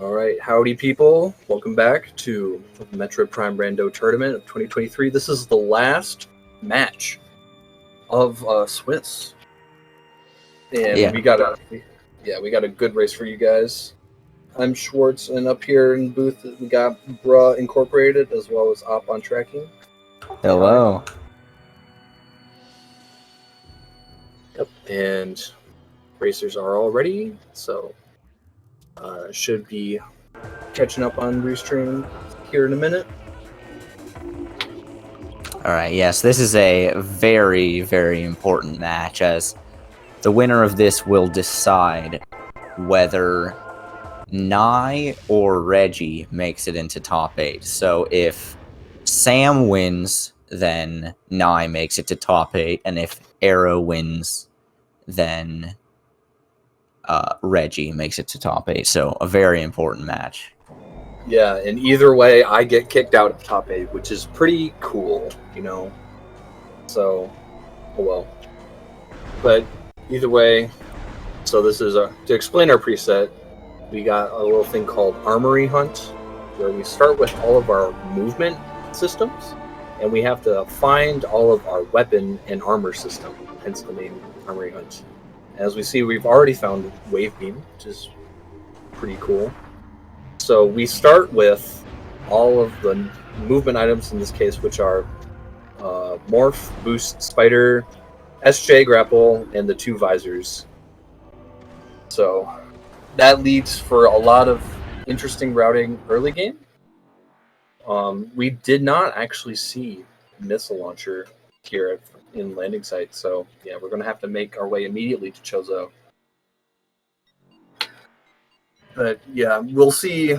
All right, howdy people. Welcome back to the Metroid Prime Rando tournament of 2023. This is the last match of Swiss. And we got a good race for you guys. I'm Schwartz, and up here in the booth we got Bra Incorporated as well as Op on Tracking. Hello. Yep, and racers are all ready, so should be catching up on Restream here in a minute. Alright, yes, this is a very, very important match, as the winner of this will decide whether Nye or Reggie makes it into top 8. So if Sam wins, then Nye makes it to top 8, and if Aero wins, then Reggie makes it to top 8. So a very important match. Yeah, and either way, I get kicked out of top 8, which is pretty cool, you know? So, oh well. But either way, so this is to explain our preset, we got a little thing called Armory Hunt, where we start with all of our movement systems, and we have to find all of our weapon and armor system, hence the name Armory Hunt. As we see, we've already found Wave Beam, which is pretty cool. So we start with all of the movement items in this case, which are Morph, Boost, Spider, SJ Grapple, and the 2 visors. So that leads for a lot of interesting routing early game. We did not actually see Missile Launcher here in landing site, so yeah, we're going to have to make our way immediately to Chozo. But yeah, we'll see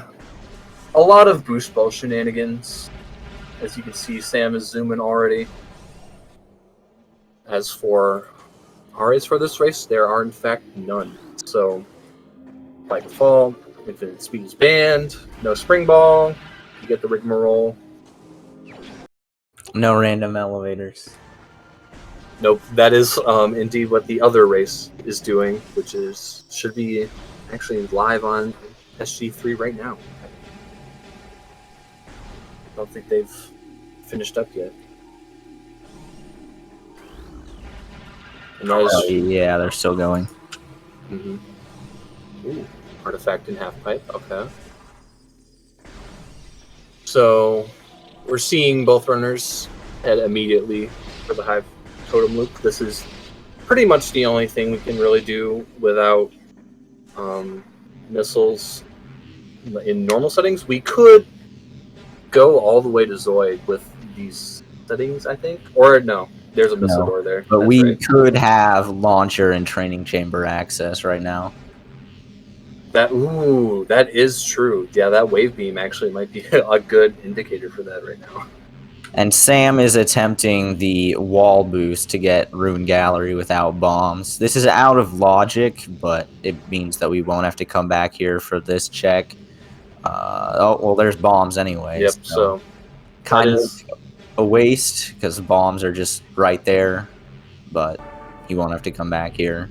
a lot of boost ball shenanigans. As you can see, Sam is zooming already. As for RAs for this race, there are in fact none. So by default, infinite speed is banned, no spring ball, you get the rigmarole. No random elevators. Nope, that is indeed what the other race is doing, which is should be actually live on SG3 right now. I don't think they've finished up yet. And that is, yeah, they're still going. Mm-hmm. Ooh, artifact in half pipe. Okay. So we're seeing both runners head immediately for the high totem loop. This is pretty much the only thing we can really do without missiles in normal settings. We could go all the way to Zoid with these settings, I think. Or no, there's a missile door there. But That's we right. could have launcher and training chamber access right now. That is true. Yeah, that wave beam actually might be a good indicator for that right now. And Sam is attempting the wall boost to get Rune Gallery without bombs. This is out of logic, but it means that we won't have to come back here for this check. Oh, well, there's bombs anyways. Yep, so kind of a waste, because bombs are just right there, but he won't have to come back here.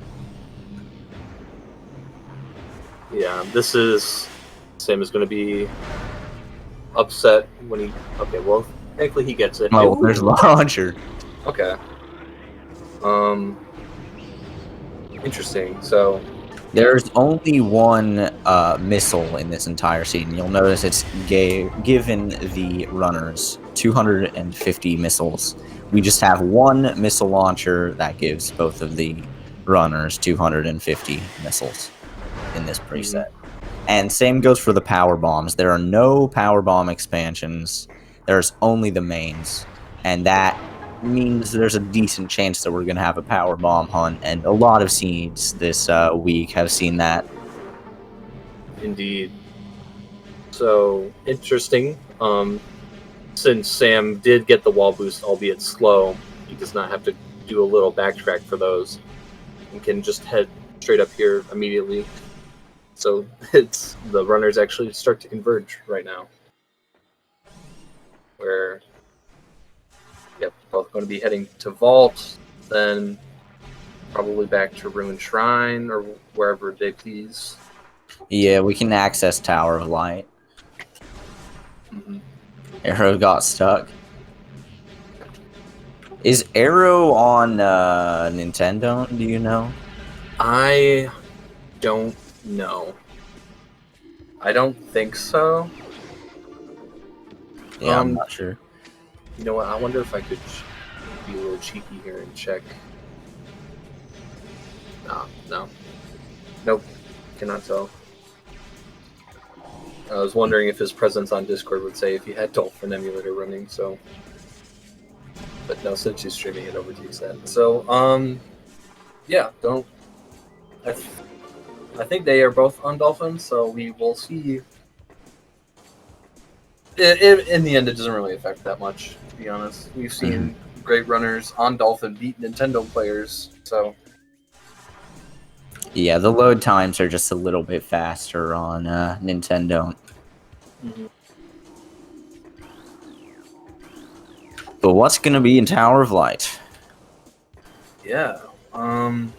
Yeah, this is... Sam is going to be upset when he... Okay, well, thankfully he gets it. Oh, there's launcher. Okay. Interesting. So there's only one missile in this entire scene. You'll notice it's given the runners 250 missiles. We just have one missile launcher that gives both of the runners 250 missiles in this preset. And same goes for the power bombs. There are no power bomb expansions. There's only the mains. And that means there's a decent chance that we're going to have a power bomb hunt, and a lot of seeds this week have seen that. Indeed. So, interesting. Since Sam did get the wall boost, albeit slow, he does not have to do a little backtrack for those, and can just head straight up here immediately. So, it's the runners actually start to converge right now. Where... Yep, both going to be heading to Vault, then probably back to Ruined Shrine, or wherever they please. Yeah, we can access Tower of Light. Arrow got stuck. Is Arrow on Nintendo? Do you know? I don't know. I don't think so. Yeah, I'm not sure. You know what? I wonder if I could be a little cheeky here and check. No. Nope. Cannot tell. I was wondering if his presence on Discord would say if he had Dolphin emulator running, so. But no, since he's streaming it over to TXN. So, yeah, don't. I think they are both on Dolphin, so we will see. In the end, it doesn't really affect that much, to be honest. We've seen great runners on Dolphin beat Nintendo players, so. Yeah, the load times are just a little bit faster on Nintendo. But what's gonna be in Tower of Light? Yeah, I'm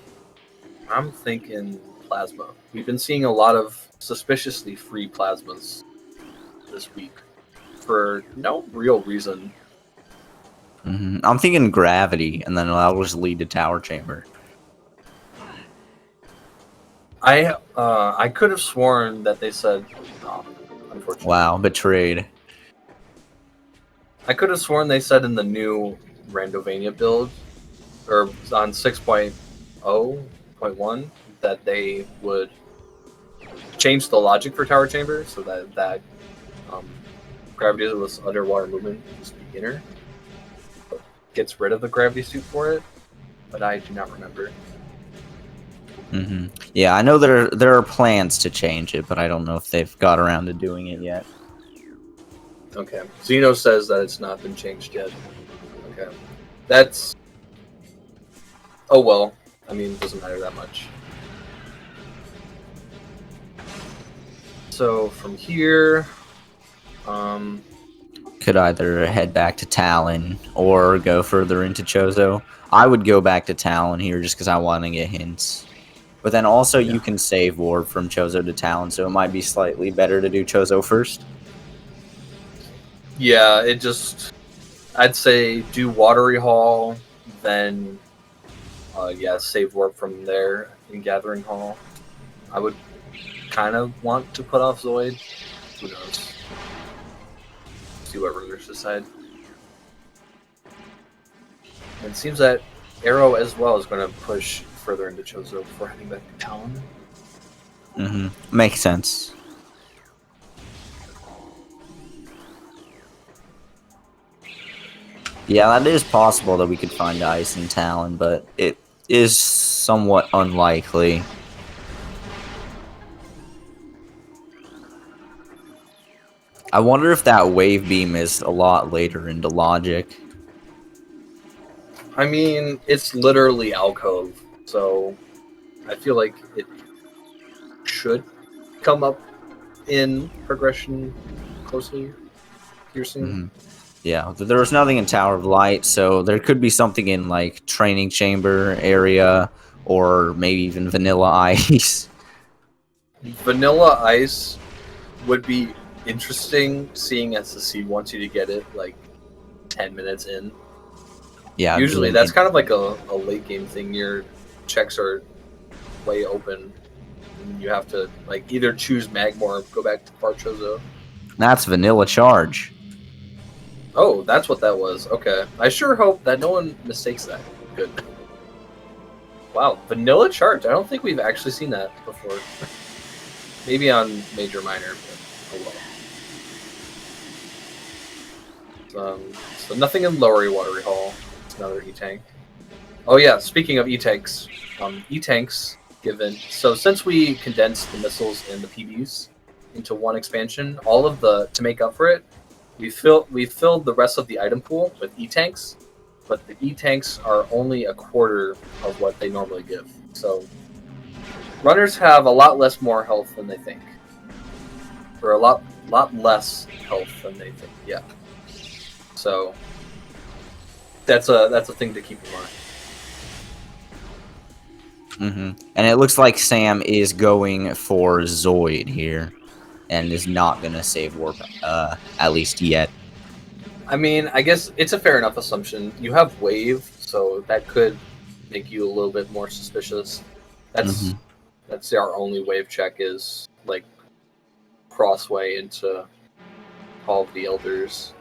thinking plasma. We've been seeing a lot of suspiciously free plasmas this week for no real reason. I'm thinking gravity, and then that'll just lead to Tower Chamber. I could have sworn that they said, unfortunately. Wow, betrayed. I could have sworn they said in the new Randovania build, or on 6.0.1, that they would change the logic for Tower Chamber so that gravity was underwater movement is beginner. Gets rid of the gravity suit for it, but I do not remember. Yeah, I know there are plans to change it, but I don't know if they've got around to doing it yet. Okay. Zeno says that it's not been changed yet. Okay. That's... Oh well. I mean, it doesn't matter that much. So, from here... Could either head back to Talon or go further into Chozo. I would go back to Talon here just because I want to get hints. But then also you can save warp from Chozo to Talon, so it might be slightly better to do Chozo first. Yeah, it just... I'd say do Watery Hall, then... save warp from there in Gathering Hall. I would kind of want to put off Zoid. Who knows? See what rulers decide. And it seems that Arrow as well is going to push further into Chozo before heading back to Talon. Makes sense. Yeah, that is possible that we could find ice in Talon, but it is somewhat unlikely. I wonder if that wave beam is a lot later into Logic. I mean, it's literally Alcove, so I feel like it should come up in progression closely here soon. Yeah, there was nothing in Tower of Light, so there could be something in like Training Chamber area, or maybe even Vanilla Ice. Vanilla Ice would be interesting, seeing as the seed wants you to get it like 10 minutes in. Yeah, usually that's kind of like a late game thing. Your checks are way open, and you have to like either choose Magmor or go back to Parchozo. That's Vanilla Charge. Oh, that's what that was. Okay. I sure hope that no one mistakes that. Good. Wow, Vanilla Charge. I don't think we've actually seen that before. Maybe on Major Minor, but oh well. So nothing in Lowery Watery Hall. It's another E-Tank. Oh yeah, speaking of E-Tanks. E-Tanks given... So since we condensed the missiles and the PBs into one expansion, all of the... To make up for it, we filled the rest of the item pool with E-Tanks, but the E-Tanks are only a quarter of what they normally give. So runners have a lot more health than they think. Or a lot less health than they think, yeah. So that's a thing to keep in mind. And it looks like Sam is going for Zoid here, and is not gonna save warp, at least yet. I mean, I guess it's a fair enough assumption. You have wave, so that could make you a little bit more suspicious. That's our only wave check is like crossway into Hall of the Elders.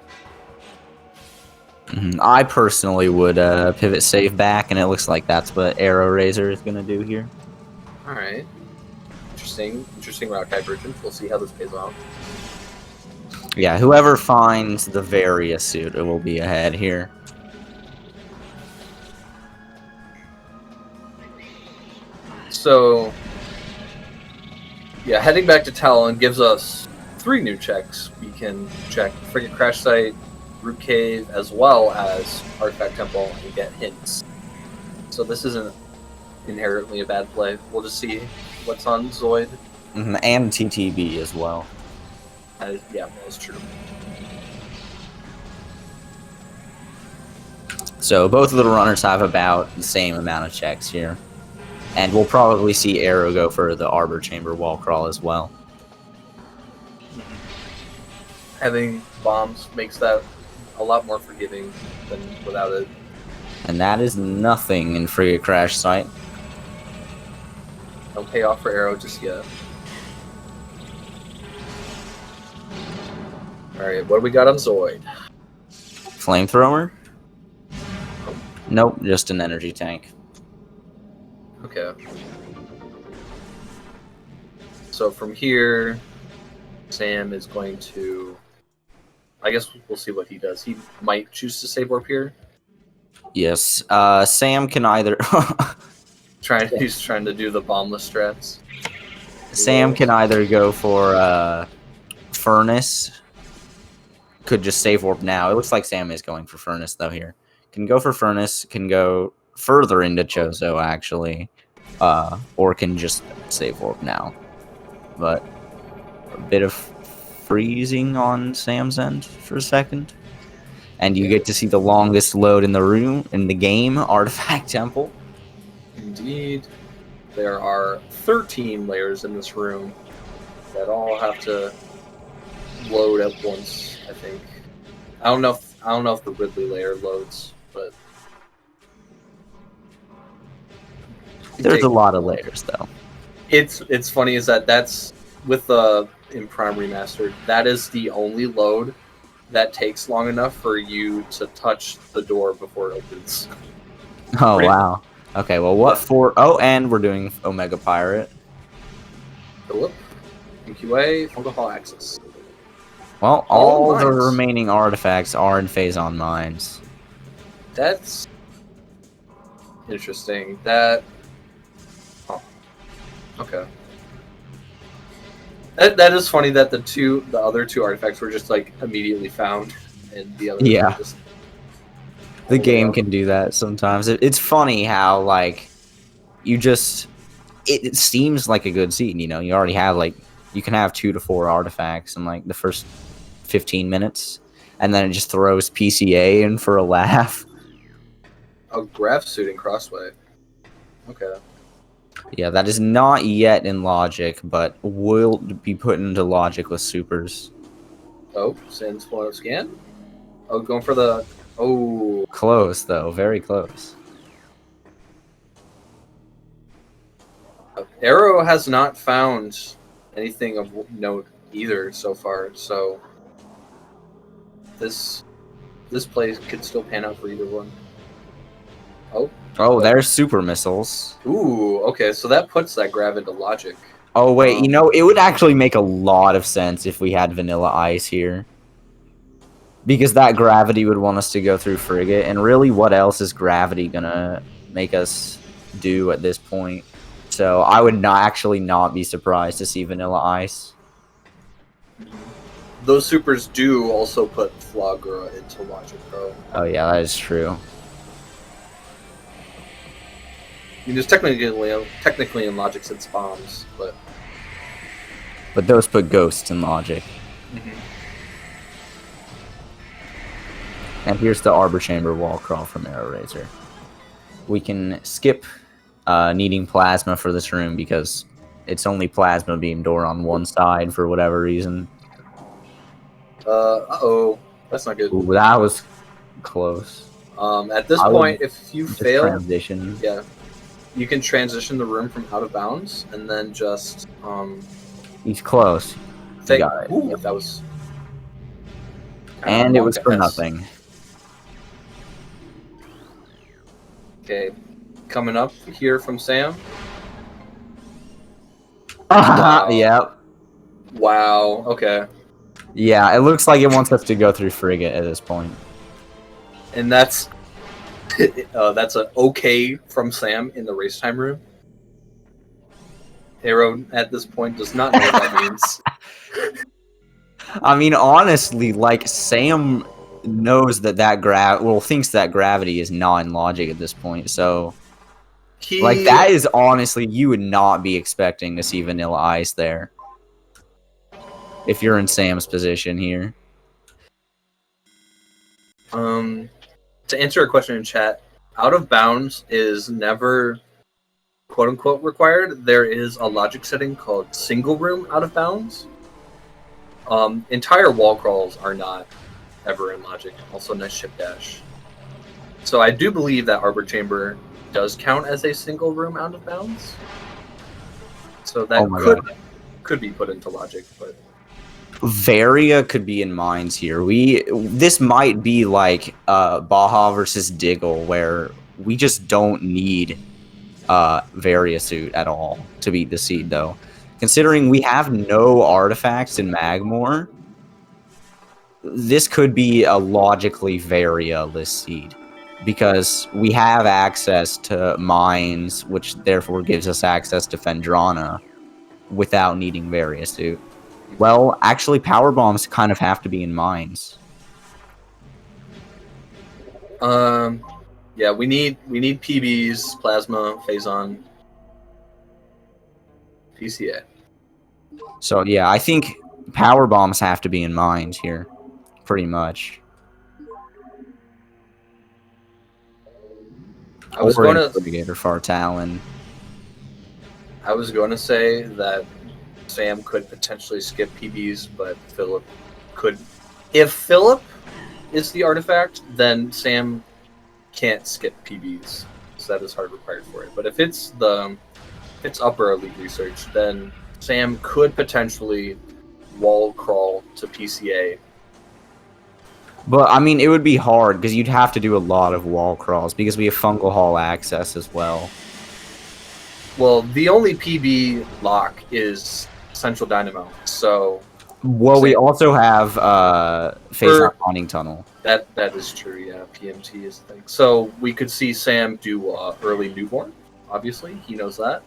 I personally would pivot save back, and it looks like that's what AeroRaiser is gonna do here. All right, interesting route divergence. We'll see how this pays off. Yeah, whoever finds the Varia suit, it will be ahead here. So, yeah, heading back to Talon gives us 3 new checks. We can check Frigate Crash Site, Root Cave, as well as Artifact Temple, and get hints. So this isn't inherently a bad play. We'll just see what's on Zoid. And TTB as well. Yeah, that's true. So both of the runners have about the same amount of checks here. And we'll probably see Arrow go for the Arbor Chamber wall crawl as well. Having bombs makes that a lot more forgiving than without it. And that is nothing in Frigate Crash Site. No payoff for Arrow just yet. Alright, what do we got on Zoid? Flamethrower? Nope, just an energy tank. Okay. So from here, Sam is going to... I guess we'll see what he does. He might choose to save warp here. Yes, Sam can either... He's trying to do the bombless strats. Sam can either go for Furnace. Could just save warp now. It looks like Sam is going for Furnace, though, here. Can go for Furnace, can go further into Chozo, actually. Or can just save warp now. But a bit of freezing on Sam's end for a second. And you get to see the longest load in the room, in the game, Artifact Temple. Indeed. There are 13 layers in this room that all have to load at once, I think. I don't know if the Ridley layer loads, but there's a lot of layers though. It's funny is that that's with the in Prime Remastered, that is the only load that takes long enough for you to touch the door before it opens. Oh wow. Okay, well what for and we're doing Omega Pirate. Philip, MQA, Fungal Hall Access. Well, all the remaining artifacts are in Phazon Mines. That's interesting. That... Oh. Okay. That is funny that the other two artifacts were just, like, immediately found, and the other yeah. just... The game can do that sometimes. It's funny how, like, you just... It seems like a good scene, you know? You already have, like... You can have 2 to 4 artifacts in, like, the first 15 minutes, and then it just throws PCA in for a laugh. Oh, graph suiting Crossway. Okay. Yeah, that is not yet in Logic, but will be put into Logic with supers. Oh, sends one scan. Oh, going for the... Oh. Close, though. Very close. Arrow has not found anything of note either so far, so this play could still pan out for either one. Oh, there's super missiles. Ooh, okay, so that puts that grav into Logic. Oh wait, you know, it would actually make a lot of sense if we had Vanilla Ice here, because that gravity would want us to go through Frigate, and really, what else is gravity gonna make us do at this point? So I would not be surprised to see Vanilla Ice. Those supers do also put Flagra into Logic, though. Oh yeah, that is true. I mean, there's technically in Logic since bombs, but those put Ghosts in Logic. And here's the Arbor Chamber wall crawl from AeroRaiser. We can skip needing plasma for this room because it's only plasma beam door on one side for whatever reason. Uh-oh. That's not good. Ooh, that was close. At this point, if you fail, transition. yeah, you can transition the room from out of bounds and then just He's close. He got it. Ooh, that was. And it was for nothing. Okay, coming up here from Sam. Wow. Yep. Wow. Okay. Yeah, it looks like it wants us to go through frigate at this point. And that's that's an okay from Sam in the race time room. Aero at this point does not know what that means. I mean, honestly, like Sam knows that thinks that gravity is non-logic at this point. So, like that is honestly, you would not be expecting to see Vanilla Ice there if you're in Sam's position here. To answer a question in chat, out of bounds is never quote unquote required. There is a logic setting called single room out of bounds. Entire wall crawls are not ever in logic. Also, nice ship dash. So I do believe that Arbor Chamber does count as a single room out of bounds. So that could be put into logic, but Varia could be in mines here. This might be like Baja versus Diggle, where we just don't need Varia suit at all to beat the seed, though. Considering we have no artifacts in Magmore, this could be a logically Varia-less seed. Because we have access to mines, which therefore gives us access to Fendrana without needing Varia suit. Well, actually, power bombs kind of have to be in mines. Yeah, we need PBs, plasma, phazon, PCA. So yeah, I think power bombs have to be in mines here, pretty much. I was going to Frigate or Fartalon. I was going to say that Sam could potentially skip PBs, but Philip could. If Philip is the artifact, then Sam can't skip PBs, so that is hard required for it. But if it's upper elite research, then Sam could potentially wall crawl to PCA. But I mean, it would be hard because you'd have to do a lot of wall crawls because we have Fungal Hall access as well. Well, the only PB lock is Central Dynamo, so. Well, we also have Phazon Mining Tunnel. That is true, yeah. PMT is the thing. So we could see Sam do early newborn, obviously. He knows that.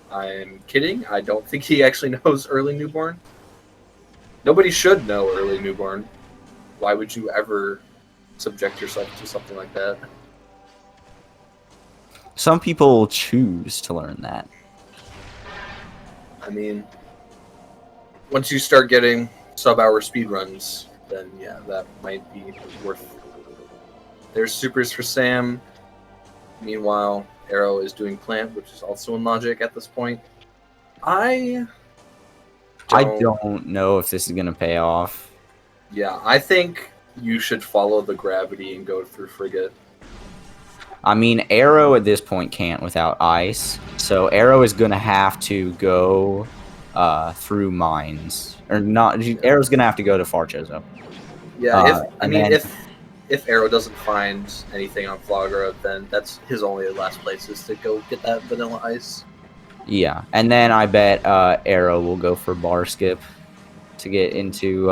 I'm kidding. I don't think he actually knows early newborn. Nobody should know early newborn. Why would you ever subject yourself to something like that? Some people choose to learn that. I mean, once you start getting sub-hour speedruns, then yeah, that might be worth it. There's supers for Sam. Meanwhile, Arrow is doing plant, which is also in logic at this point. I don't know if this is going to pay off. Yeah, I think you should follow the gravity and go through frigate. I mean, Arrow at this point can't without ice, so Arrow is going to have to go through mines. Or not, Arrow's going to have to go to Farchozo. Yeah, if Arrow doesn't find anything on Flagra, then that's his only last place is to go get that vanilla ice. Yeah, and then I bet Arrow will go for bar skip to get into,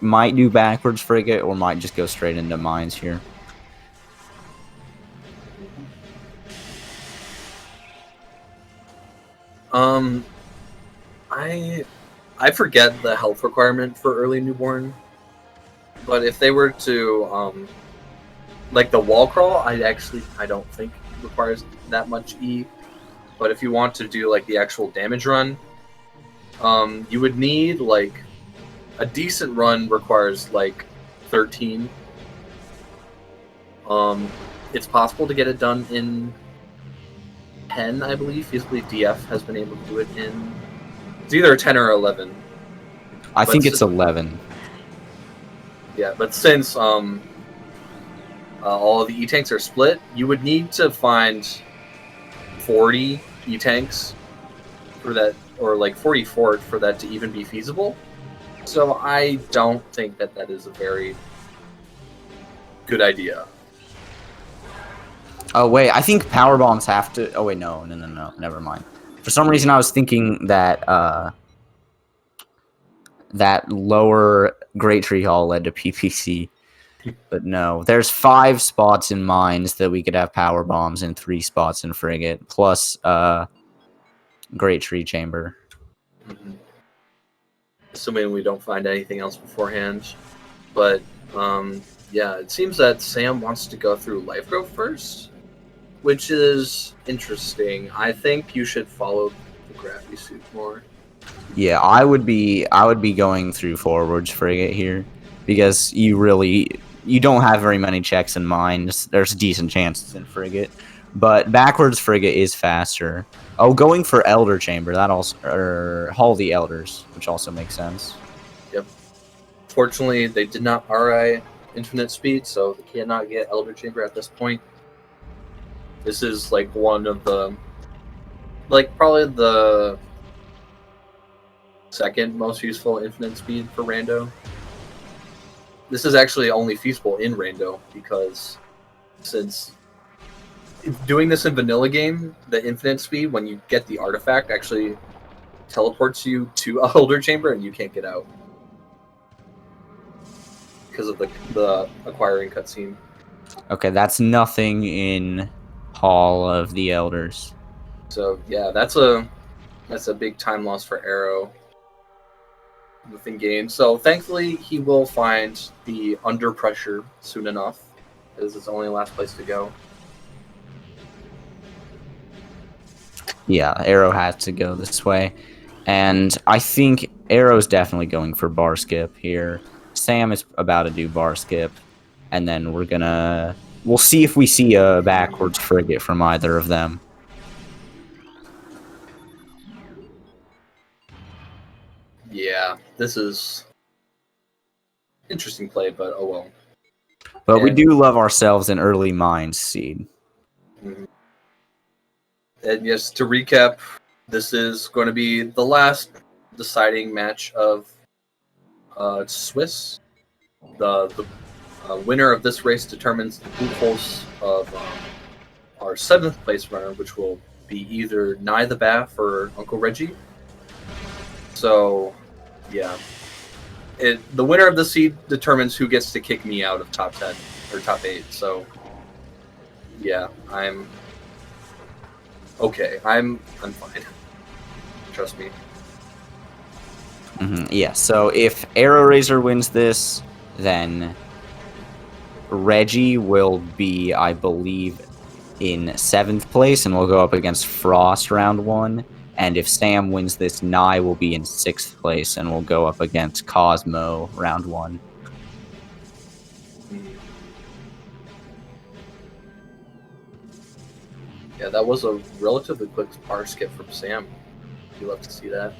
might do backwards frigate or might just go straight into mines here. I forget the health requirement for early newborn, but if they were to like the wall crawl, I don't think requires that much E. But if you want to do like the actual damage run, you would need like a decent run requires like 13. It's possible to get it done in 10, I believe. Feasibly DF has been able to do it in. It's either 10 or 11. I think it's 11. Yeah, but since all of the E-tanks are split, you would need to find 40 E-tanks for that, or like 44 for that to even be feasible. So I don't think that that is a very good idea. Oh wait, I think power bombs have to. Oh wait, no, never mind. For some reason, I was thinking that that lower Great Tree Hall led to PPC, but no. There's 5 spots in mines that we could have power bombs, and 3 spots in frigate, plus Great Tree Chamber. Mm-hmm. Assuming we don't find anything else beforehand, but yeah, it seems that Sam wants to go through Life Growth first, which is interesting. I think you should follow the Gravity Suit more. Yeah, I would be going through forwards frigate here because you don't have very many checks in mines. There's decent chances in frigate, but backwards frigate is faster. Oh, going for Elder Chamber, that also, or Hall the Elders, which also makes sense. Yep. Fortunately, they did not RI infinite speed, so they cannot get Elder Chamber at this point. This is like one of the, like probably the second most useful infinite speed for Rando. This is actually only feasible in Rando because since doing this in vanilla game, the infinite speed when you get the artifact actually teleports you to a Elder Chamber and you can't get out because of the acquiring cutscene. Okay, that's nothing in Hall of the Elders. So yeah, that's a big time loss for Arrow within game. So thankfully he will find the Under Pressure soon enough. This is his only last place to go. Yeah, Arrow has to go this way. And I think Arrow's definitely going for bar skip here. Sam is about to do bar skip. And then we'll see if we see a backwards frigate from either of them. Yeah, this is interesting play, but oh well. But we do love ourselves an early mines seed. Mm-hmm. And yes, to recap, this is going to be the last deciding match of Swiss. The winner of this race determines the loopholes of our 7th place runner, which will be either Nye the Bath or Uncle Reggie. So, yeah. The winner of the seed determines who gets to kick me out of top 10 or top 8. So, yeah, I'm okay. I'm fine. Trust me. Yeah, so if AeroRaiser wins this, then Reggie will be, I believe, in 7th place, and we'll go up against Frost round 1. And if Sam wins this, Nye will be in 6th place, and we'll go up against Cosmo round 1. Yeah, that was a relatively quick bar skip from Sam. You love to see that.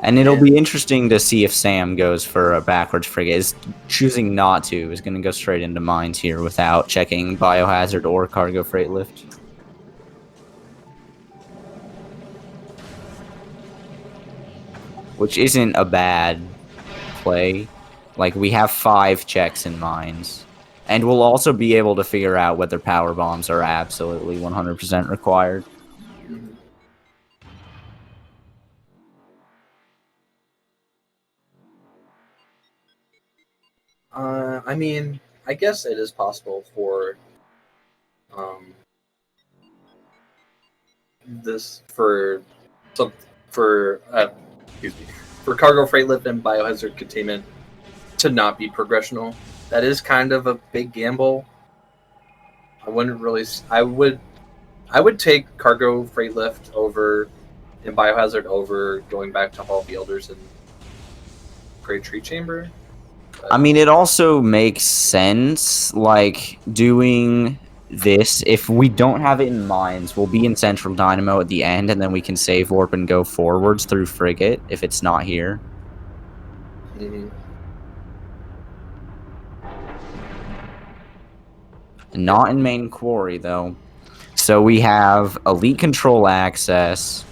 And it'll be interesting to see if Sam goes for a backwards frigate. Is choosing not to. Is going to go straight into mines here without checking biohazard or cargo freight lift. Which isn't a bad play. Like, we have 5 checks in mines. And we'll also be able to figure out whether power bombs are absolutely 100% required. I mean, I guess it is possible for for cargo freight lift and biohazard containment to not be progressional. That is kind of a big gamble. I would take cargo freight lift over and biohazard over going back to Hall of the Elders and Great Tree Chamber. I mean, it also makes sense, like, doing this. If we don't have it in mines, we'll be in Central Dynamo at the end, and then we can save warp and go forwards through Frigate if it's not here. Mm-hmm. Not in main quarry, though. So we have elite control access,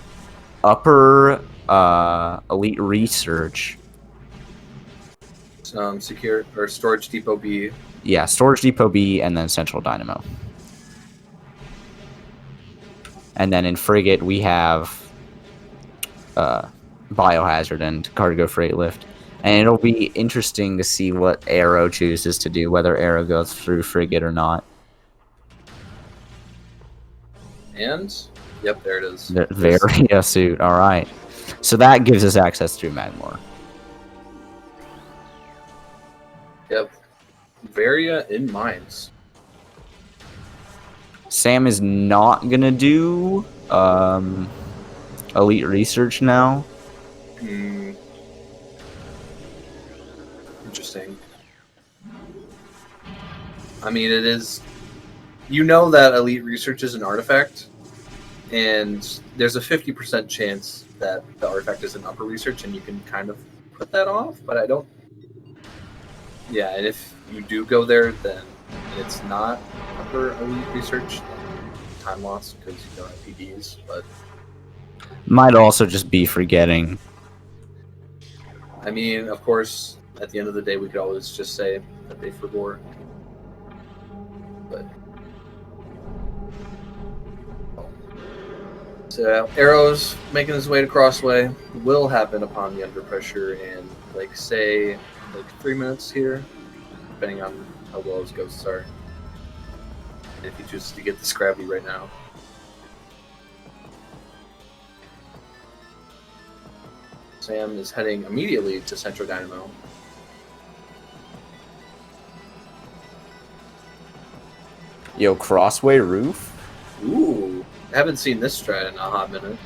upper elite research. Secure or storage depot B. Yeah, storage depot B, and then Central Dynamo. And then in frigate we have biohazard and cargo freight lift. And it'll be interesting to see what Aero chooses to do, whether Aero goes through frigate or not. And yep, there it is. The Varia suit. All right. So that gives us access through Magmor. Yep. Varia in mines. Sam is not gonna do elite research now. Interesting. I mean, it is. You know that elite research is an artifact, and there's a 50% chance that the artifact is an upper research, and you can kind of put that off. But I don't. Yeah, and if you do go there, then it's not upper elite research. Time loss because you don't have PDs, but Might also just be forgetting. I mean, of course, at the end of the day, we could always just say that they forgot. But so Arrow's making his way to Crossway will happen upon the under pressure in like 3 minutes here, depending on how well his ghosts are. If he chooses to get this gravity right now. Sam is heading immediately to Central Dynamo. Yo, Crossway roof? Ooh, I haven't seen this strat in a hot minute.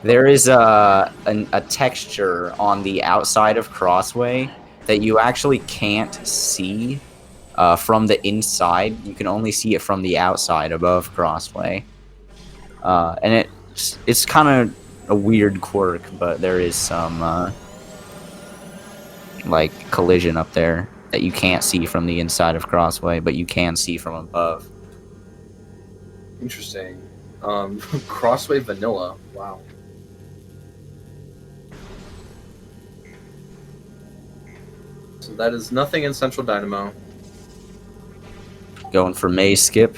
There is a texture on the outside of Crossway that you actually can't see from the inside. You can only see it from the outside above Crossway. And it's kind of a weird quirk, but there is some like collision up there that you can't see from the inside of Crossway, but you can see from above. Interesting. Crossway vanilla. Wow. So that is nothing in Central Dynamo. Going for maze skip.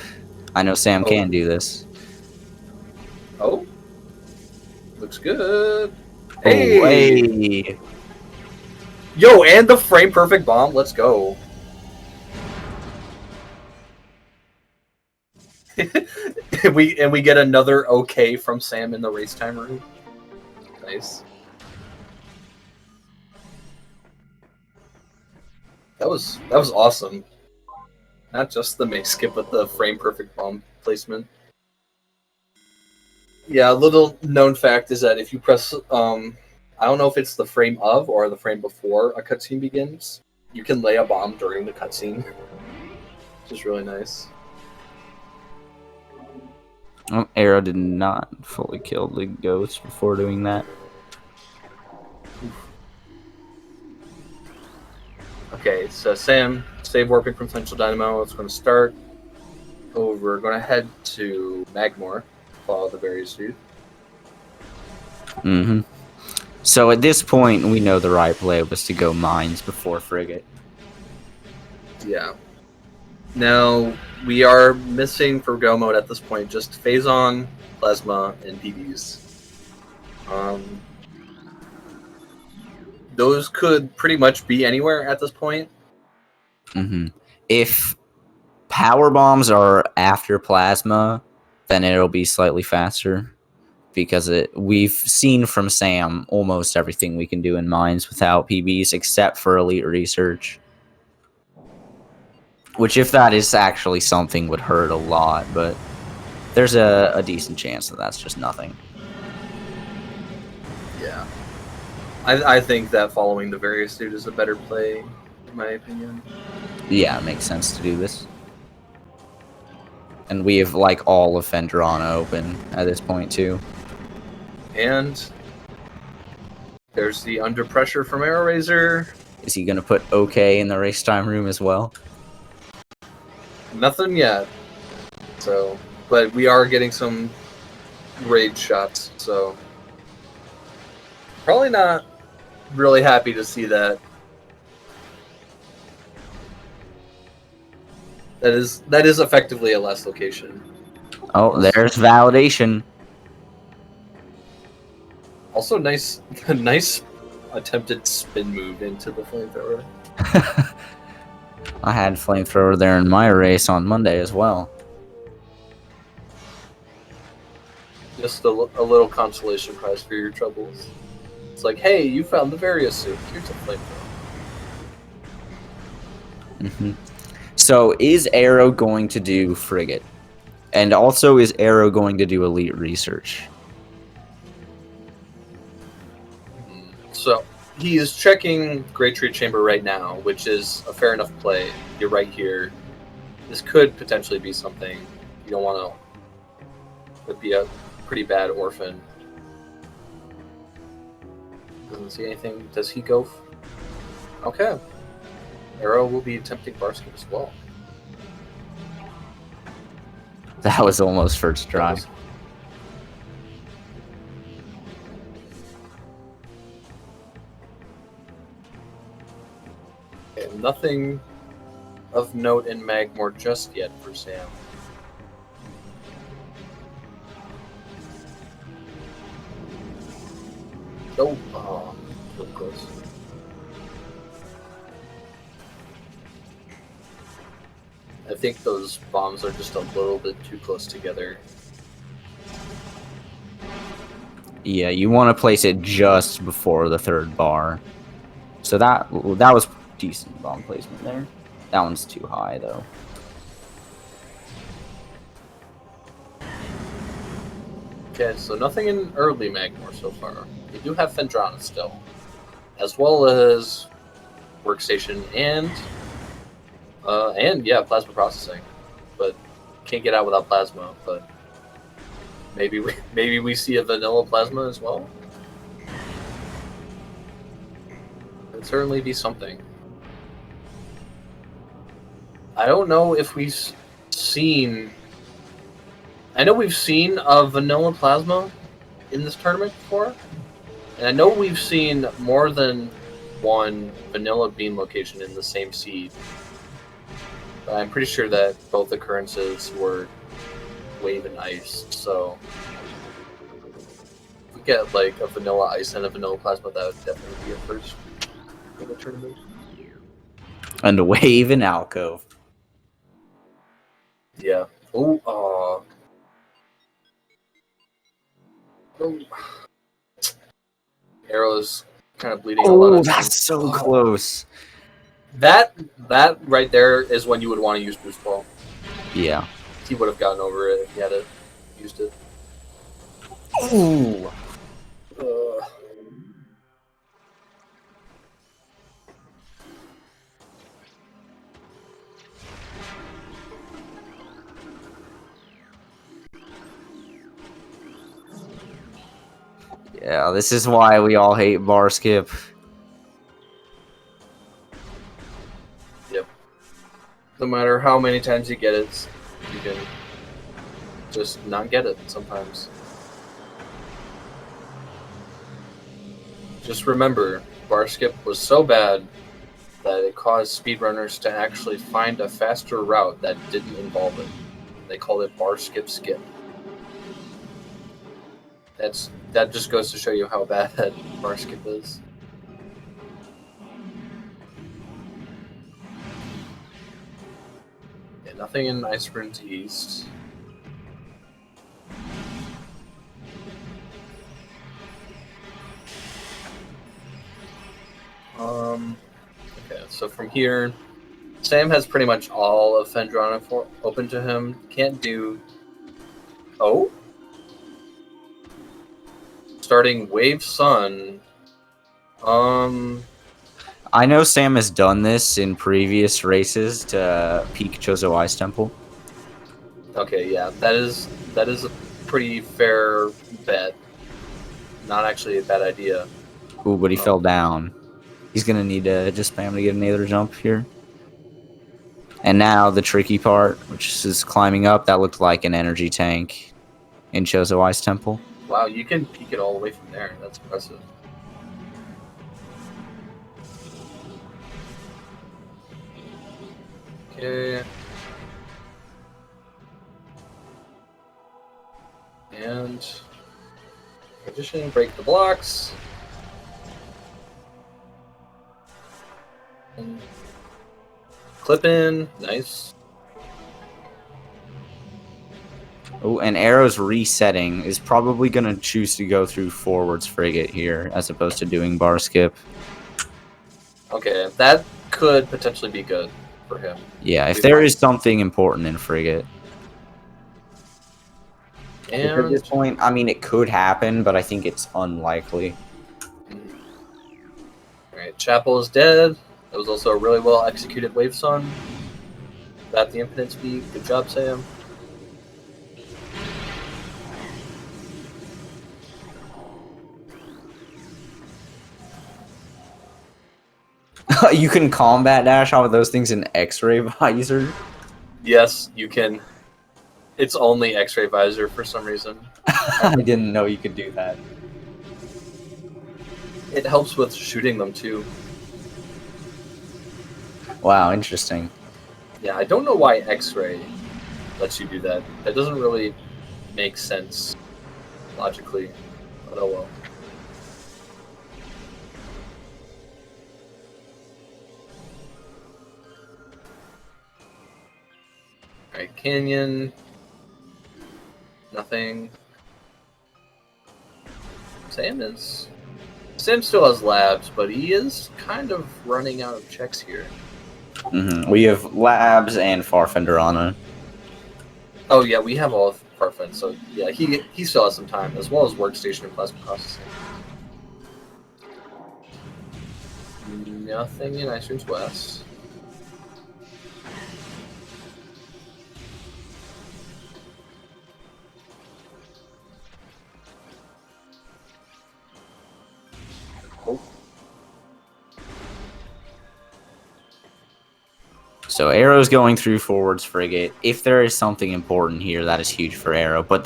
I know Sam can do this. Oh. Looks good. Oh, hey. Yo, and the frame perfect bomb. Let's go. and we get another okay from Sam in the race time room. Nice. That was awesome. Not just the maze skip, but the frame perfect bomb placement. Yeah, a little known fact is that if you press, I don't know if it's the frame of or the frame before a cutscene begins, you can lay a bomb during the cutscene, which is really nice. Oh, Arrow did not fully kill the ghost before doing that. Okay, so Sam, save warping from Central Dynamo. It's going to start over. Going to head to Magmor. Follow the various dude. Mm-hmm. So at this point, we know the right play was to go mines before frigate. Yeah. Now, we are missing for go mode at this point just Phazon, Plasma, and PBs. Those could pretty much be anywhere at this point. Mm-hmm. If power bombs are after Plasma, then it'll be slightly faster. Because we've seen from Sam almost everything we can do in mines without PBs, except for elite research. Which, if that is actually something, would hurt a lot, but there's a decent chance that that's just nothing. Yeah. I think that following the various dude is a better play, in my opinion. Yeah, it makes sense to do this. And we have, like, all of Fendrana open at this point, too. And there's the under pressure from AeroRaiser. Is he going to put OK in the race time room as well? Nothing yet. So, but we are getting some raid shots, so probably not really happy to see that. That is effectively a less location. Oh, there's validation. Also, nice attempted spin move into the flamethrower. I had flamethrower there in my race on Monday as well. Just a little consolation prize for your troubles. It's like, hey, you found the Various suit. Here's a flamethrower. So, is Aero going to do Frigate? And also, is Aero going to do Elite Research? So, he is checking Great Tree Chamber right now, which is a fair enough play. You're right here. This could potentially be something. You don't want to... Would be a pretty bad orphan. Doesn't see anything. Does he go? Okay. Arrow will be attempting Barskip as well. That was almost first try. Okay, nothing of note in Magmore just yet for Sam. Oh, really close. I think those bombs are just a little bit too close together. Yeah, you want to place it just before the third bar. So that was decent bomb placement there. That one's too high, though. Okay, so nothing in early Magmore so far. We do have Fendrana still, as well as Workstation and yeah, Plasma Processing. But can't get out without Plasma. But maybe we see a vanilla Plasma as well. It'd certainly be something. I don't know if we've seen. I know we've seen a vanilla Plasma in this tournament before, and I know we've seen more than one vanilla beam location in the same seed. But I'm pretty sure that both occurrences were wave and ice, so if we get like a vanilla ice and a vanilla Plasma, that would definitely be a first in the tournament. And a wave in alcove. Yeah. Oh, Arrow's kind of bleeding a lot. Oh, that's so close. That right there is when you would want to use Boost Ball. Yeah. He would have gotten over it if he had used it. Ooh. Yeah, this is why we all hate bar skip. Yep. No matter how many times you get it, you can just not get it sometimes. Just remember, bar skip was so bad that it caused speedrunners to actually find a faster route that didn't involve it. They called it bar skip skip. That just goes to show you how bad bar skip is. Yeah, nothing in Ice Sprint East. Okay, so from here, Sam has pretty much all of Fendrana open to him. Can't do... Oh? Starting Wave Sun. I know Sam has done this in previous races to peak Chozo Ice Temple. Okay, yeah, that is a pretty fair bet. Not actually a bad idea. Ooh, but he fell down. He's gonna need to just spam to get another jump here. And now the tricky part, which is climbing up, that looked like an energy tank in Chozo Ice Temple. Wow, you can peek it all the way from there. That's impressive. Okay. And position, break the blocks. And clip in, nice. Oh, and Arrow's resetting is probably going to choose to go through forwards frigate here as opposed to doing bar skip. Okay, that could potentially be good for him. Yeah, if there is something important in frigate. And at this point, I mean, it could happen, but I think it's unlikely. Alright, Chapel is dead. That was also a really well executed Wave Sun. Got the infinite speed. Good job, Sam. You can combat dash off of those things in X-ray visor. Yes, you can. It's only X-ray visor for some reason. I didn't know you could do that. It helps with shooting them too. Wow, interesting. Yeah, I don't know why X-ray lets you do that. That doesn't really make sense logically, but oh well. Alright, Canyon. Nothing. Sam still has labs, but he is kind of running out of checks here. We have labs and Farfenderana. Oh yeah, we have all of Farfen, so yeah, he still has some time, as well as workstation and plasma processing. Nothing in Ice Streams West. So Arrow's going through forwards frigate. If there is something important here, that is huge for Arrow. But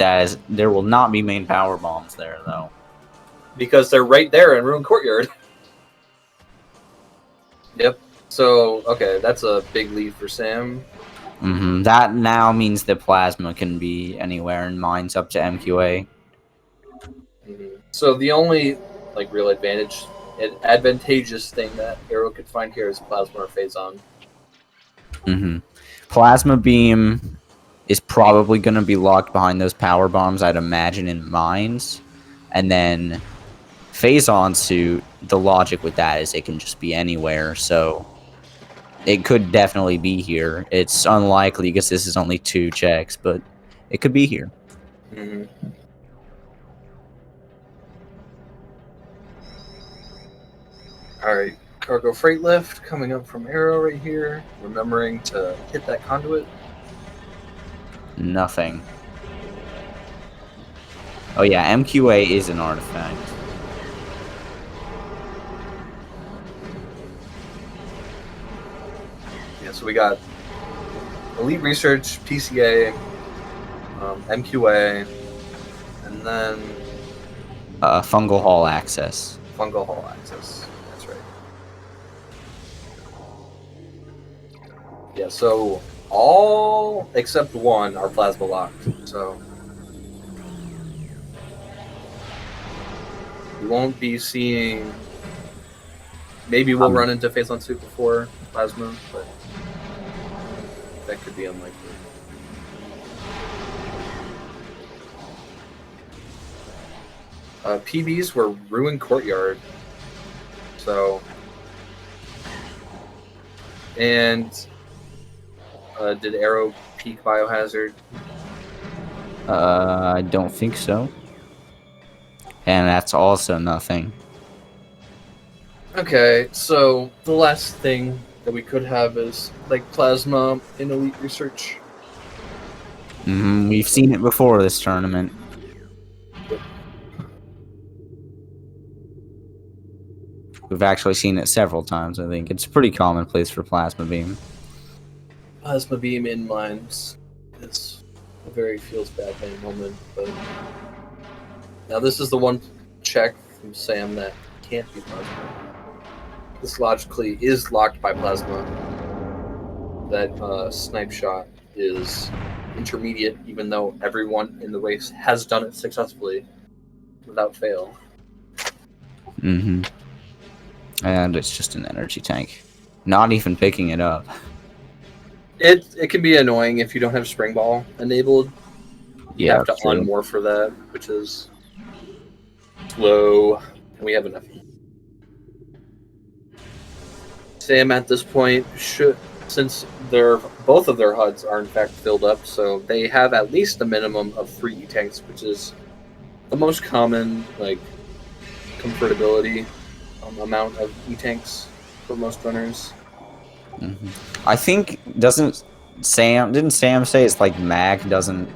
there will not be main power bombs there, though. Because they're right there in Ruined Courtyard. Yep. So, okay, that's a big lead for Sam. That now means the plasma can be anywhere in mines up to MQA. So the only real advantageous thing that Arrow could find here is plasma or Phazon. Plasma beam is probably going to be locked behind those power bombs, I'd imagine, in mines. And then Phazon suit, the logic with that is it can just be anywhere, so it could definitely be here. It's unlikely because this is only 2 checks, but it could be here. Alright, cargo freight lift coming up from Arrow right here. Remembering to hit that conduit. Nothing. Oh yeah, MQA is an artifact. Yeah, so we got Elite Research, PCA, MQA, and then Fungal Hall access. Fungal Hall access. That's right. Yeah, so all except one are plasma locked. So we won't be seeing. Maybe we'll run into Phazon suit before plasma, but that could be unlikely. PBs were Ruined Courtyard. So, and did Arrow peak Biohazard? I don't think so. And that's also nothing. Okay, so the last thing that we could have is like plasma in elite research. We've seen it before this tournament. We've actually seen it several times, I think. It's pretty commonplace for plasma beam. Plasma beam in mines is a very feels bad by moment, but now this is the one check from Sam that can't be plasma. This logically is locked by plasma. That snipe shot is intermediate, even though everyone in the race has done it successfully without fail. And it's just an energy tank. Not even picking it up. It can be annoying if you don't have spring ball enabled. You have to true. unmorph for that, which is slow, and we have enough. Sam at this point should, since both of their HUDs are in fact filled up, so they have at least a minimum of 3 E-tanks, which is the most common like comfortability amount of E-tanks for most runners. I think didn't Sam say it's like Mag doesn't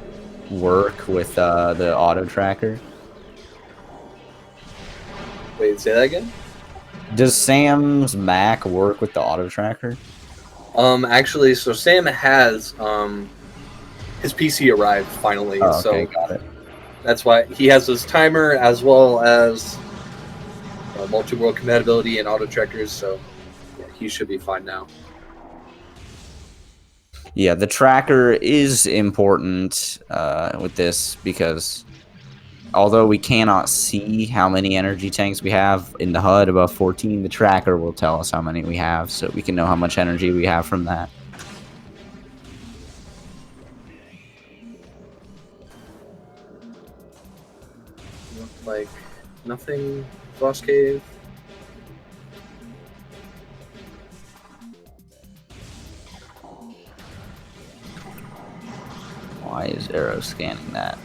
work with the auto tracker? Wait, say that again? Does Sam's Mac work with the auto tracker? Actually, so Sam has his PC arrived finally, Oh, okay, so got it. that's why he has his timer as well as multi-world compatibility and auto trackers. So yeah, he should be fine now. Yeah, the tracker is important with this because although we cannot see how many energy tanks we have in the HUD above 14, the tracker will tell us how many we have, so we can know how much energy we have from that. Like nothing, Frost Cave. Why is Aero scanning that?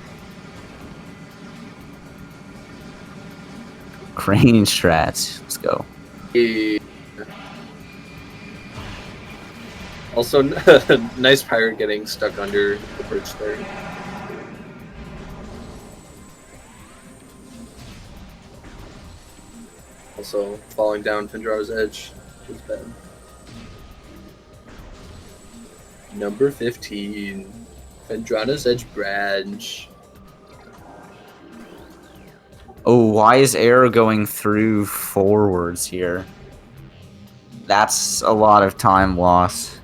Crane strats. Let's go. Yeah. Also, nice pirate getting stuck under the bridge there. Also, falling down Pendrara's edge is bad. Number 15, Pendrara's Edge branch. Oh, why is Aero going through forwards here? That's a lot of time loss.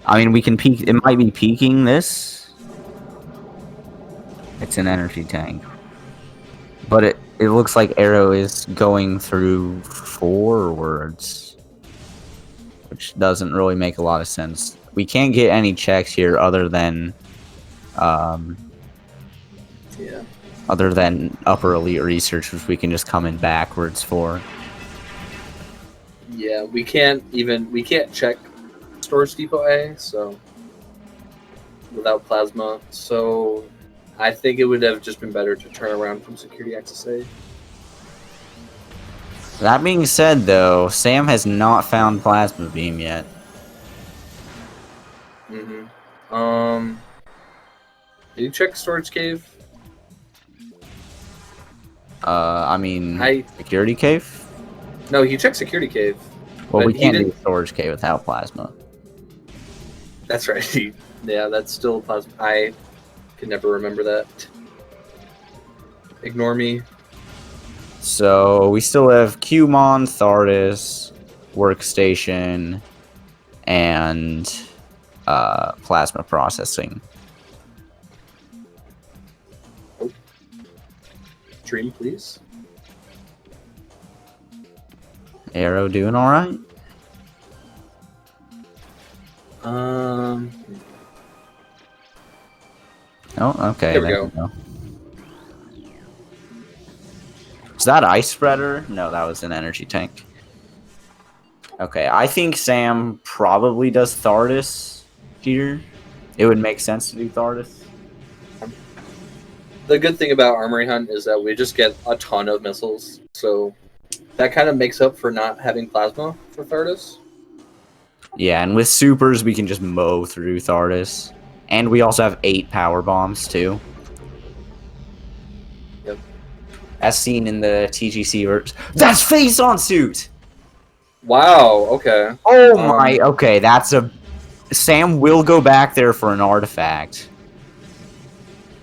I mean, we can peek. It might be peaking this. It's an energy tank. But it looks like Aero is going through forwards. Which doesn't really make a lot of sense. We can't get any checks here other than... Yeah. Other than upper elite research, which we can just come in backwards for. Yeah, we can't check storage depot A, so without plasma. So I think it would have just been better to turn around from security access A. That being said, though, Sam has not found plasma beam yet. Did you check storage cave? I mean, security cave? No, he checked security cave. Well, we can't do storage cave without plasma. That's right. Yeah, that's still plasma. I can never remember that. Ignore me. So, we still have Qmon, Thardis, Workstation, and plasma processing. Dream, please. Aero doing all right? Oh, okay. There we go. Is that ice spreader? No, that was an energy tank. Okay, I think Sam probably does Thardis here. It would make sense to do Thardis. The good thing about Armory Hunt is that we just get a ton of missiles, so that kind of makes up for not having plasma for Thardus. Yeah, and with supers, we can just mow through Thardus. And we also have 8 power bombs, too. Yep. As seen in the TGC version. That's face-on suit! Wow, okay. Oh my, okay, that's a... Sam will go back there for an artifact.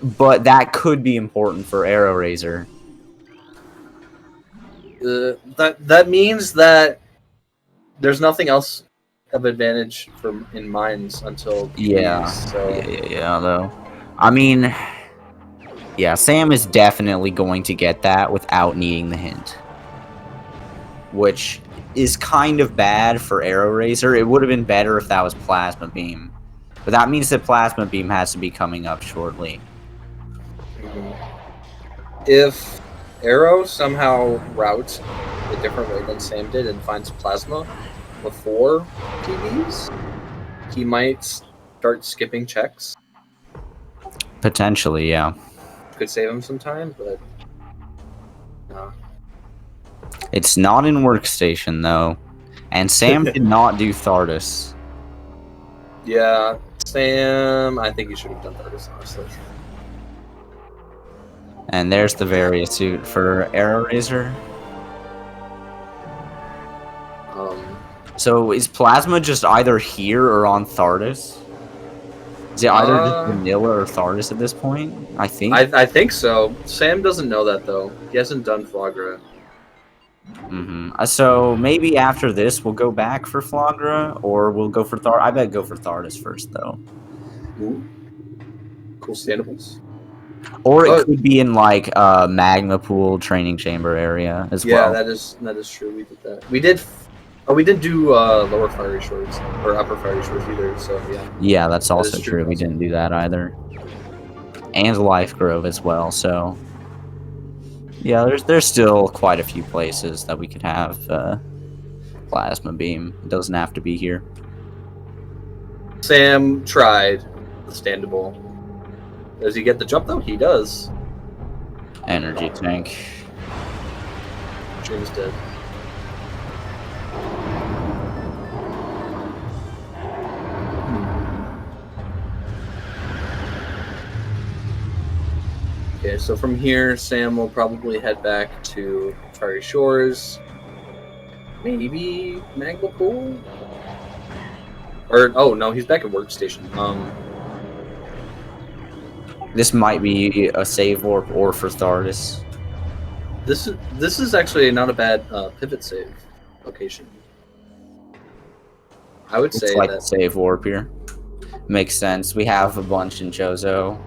But that could be important for AeroRaiser. That means that there's nothing else of advantage in mines until Yeah. these, so. Yeah, though. I mean... Yeah, Sam is definitely going to get that without needing the hint. Which is kind of bad for AeroRaiser. It would have been better if that was Plasma Beam. But that means that Plasma Beam has to be coming up shortly. If Arrow somehow routes a different way than Sam did and finds Plasma before TVs, he might start skipping checks. Potentially, yeah. Could save him some time, but no. It's not in Workstation, though. And Sam did not do Thardus. Yeah, Sam, I think he should have done Thardus, honestly. And there's the Varia suit for AeroRaiser. So is Plasma just either here or on Thardus? Is it either just Vanilla or Thardus at this point? I think. I think so. Sam doesn't know that, though. He hasn't done Flagra. So maybe after this we'll go back for Flagra, or we'll go for I bet go for Thardus first, though. Ooh. Cool standables. Or it could be in like Magma Pool training chamber area as well. Yeah, that is true. We did that. We didn't do lower fiery shorts or upper fiery shorts either. So yeah. Yeah, that's also true. We didn't do that either. And Life Grove as well. So yeah, there's still quite a few places that we could have Plasma Beam. It doesn't have to be here. Sam tried the standable. Does he get the jump though? He does. Energy tank. Dream's dead. Okay, so from here, Sam will probably head back to Fiery Shores. Maybe Magma Pool? Or, oh no, he's back at Workstation. This might be a save warp or for Thardus. This is actually not a bad pivot save location. I would say like that save warp here. Makes sense. We have a bunch in Jozo.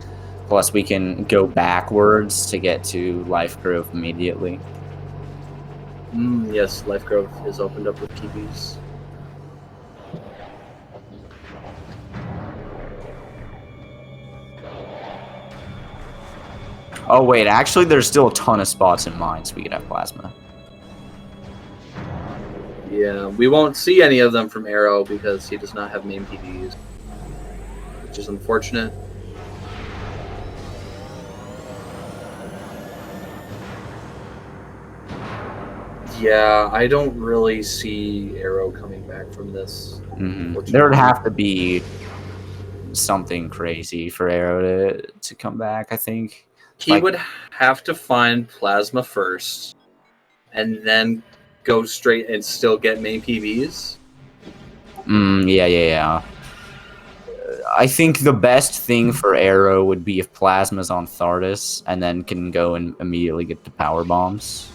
Plus we can go backwards to get to Life Grove immediately. Yes, Life Grove is opened up with TVs. Oh wait, actually there's still a ton of spots in mine, so we could have Plasma. Yeah, we won't see any of them from Arrow because he does not have main PDs, which is unfortunate. Yeah, I don't really see Arrow coming back from this. There would have to be something crazy for Arrow to come back, I think. He would have to find Plasma first, and then go straight and still get main PBs. Yeah. I think the best thing for Arrow would be if Plasma's on Thardus, and then can go and immediately get the power bombs.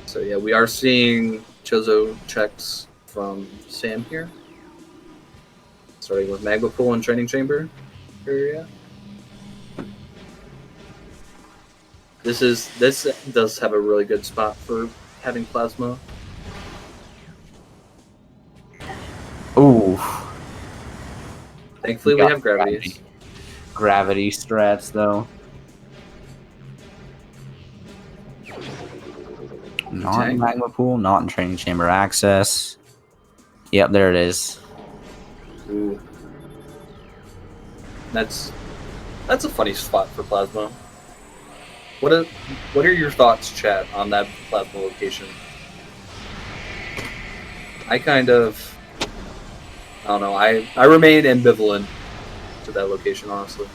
So yeah, we are seeing Chozo checks from Sam here. Starting with Magma Pool and Training Chamber area. This does have a really good spot for having Plasma. Ooh. Thankfully we have Gravity. Gravity strats though. Not in Magma Pool, not in Training Chamber access. Yep, there it is. Ooh. That's That's a funny spot for Plasma. What are your thoughts, chat, on that Plasma location? I don't know. I remain ambivalent to that location, honestly.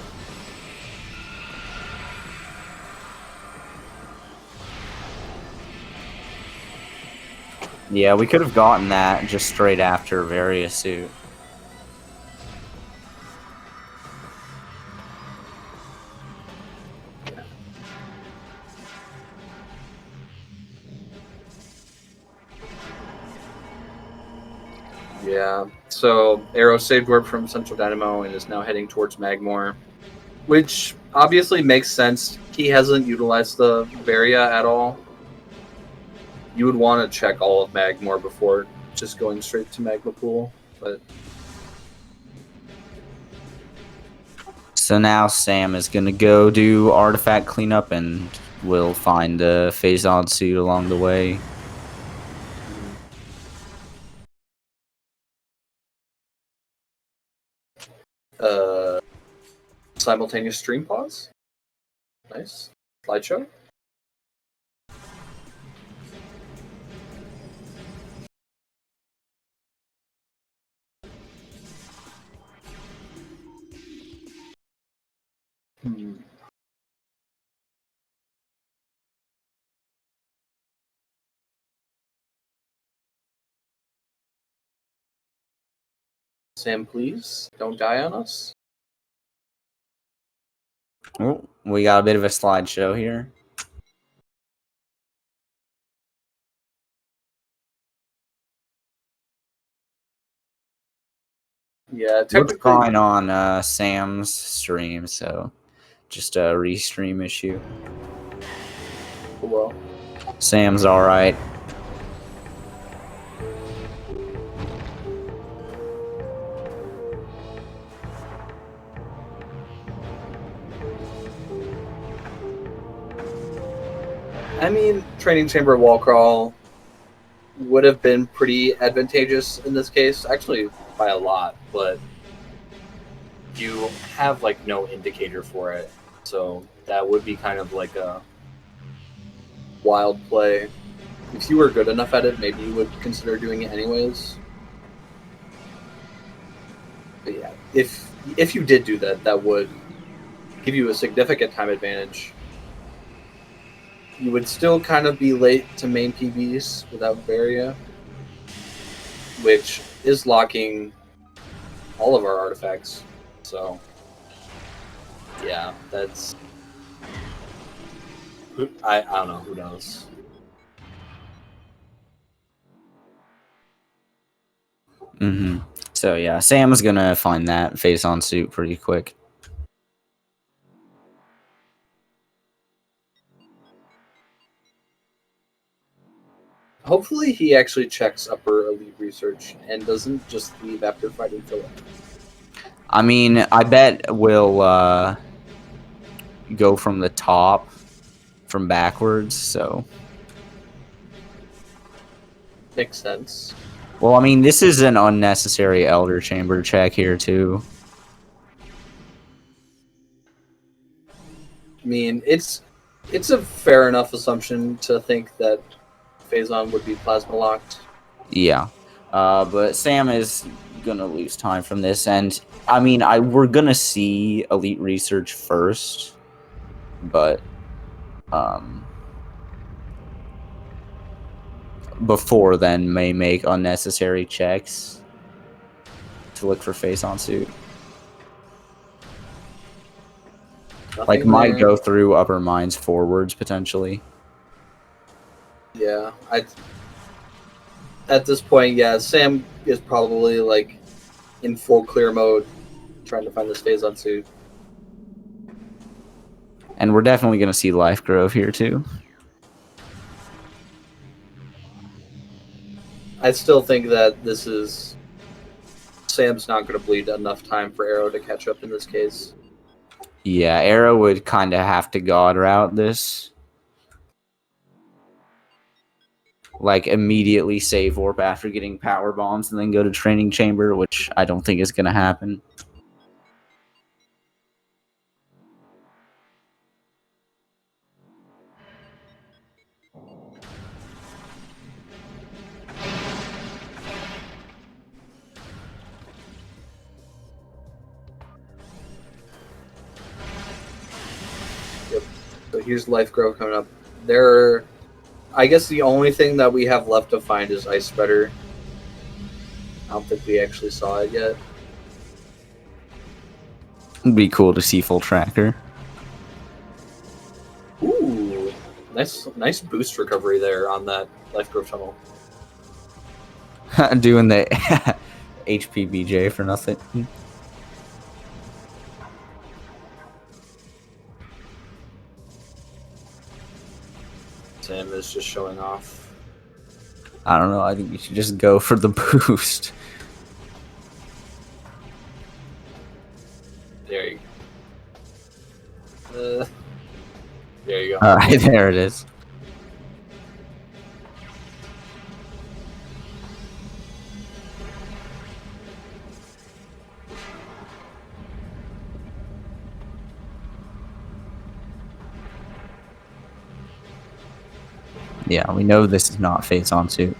Yeah, we could have gotten that just straight after Varia suit. Yeah. So Arrow saved warp from Central Dynamo and is now heading towards Magmore, which obviously makes sense. He hasn't utilized the Varia at all. You would want to check all of Magmore before just going straight to Magma Pool, but So now Sam is gonna go do artifact cleanup, and we'll find a Phazon suit along the way. simultaneous stream pause. Nice. Slideshow. Sam, please don't die on us. Oh, we got a bit of a slideshow here. Yeah, Looks technically. fine on Sam's stream, so just a restream issue. Well, Sam's all right. I mean, training chamber wall crawl would have been pretty advantageous in this case, actually by a lot, but you have like no indicator for it, so that would be kind of like a wild play. If you were good enough at it, maybe you would consider doing it anyways. But yeah, if you did do that, that would give you a significant time advantage. You would still kind of be late to main PBs without Varia, which is locking all of our artifacts. So, yeah, that's... I don't know, who knows. So yeah, Sam's gonna find that Phazon suit pretty quick. Hopefully he actually checks upper elite research and doesn't just leave after fighting Philip. I mean, I bet we'll go from the top, from backwards, so... Makes sense. Well, I mean, this is an unnecessary Elder Chamber check here, too. I mean, it's a fair enough assumption to think that Phazon would be plasma locked. Yeah. But Sam is gonna lose time from this, and I mean, we're gonna see Elite Research first, but before then may make unnecessary checks to look for Phazon suit. Like, might go through upper mines forwards, potentially. Yeah, at this point, yeah, Sam is probably, like, in full clear mode, trying to find this Phazon suit. And we're definitely going to see Life Grove here, too. I still think that this is... Sam's not going to bleed enough time for Arrow to catch up in this case. Yeah, Arrow would kind of have to God route this. Like, immediately save warp after getting power bombs and then go to training chamber, which I don't think is going to happen. here's Life Grove coming up. There, I guess the only thing that we have left to find is Ice Spreader. I don't think we actually saw it yet. It'd be cool to see full tracker. Ooh, nice boost recovery there on that Life Grove tunnel. Doing the HPBJ for nothing. Sam is just showing off. I don't know. I think you should just go for the boost. There you go. There you go. All right, there it is. Yeah, we know this is not Phase On suit.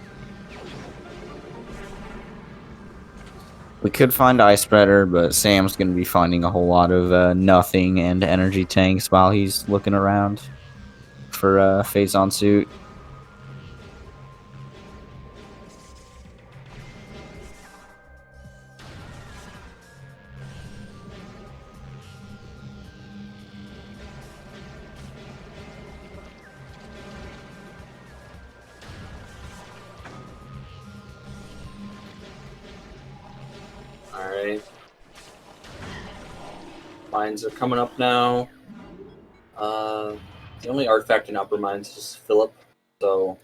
We could find Ice Spreader, but Sam's going to be finding a whole lot of nothing and energy tanks while he's looking around for Phase On suit. Alright. Mines are coming up now. The only artifact in Upper Mines is Philip, so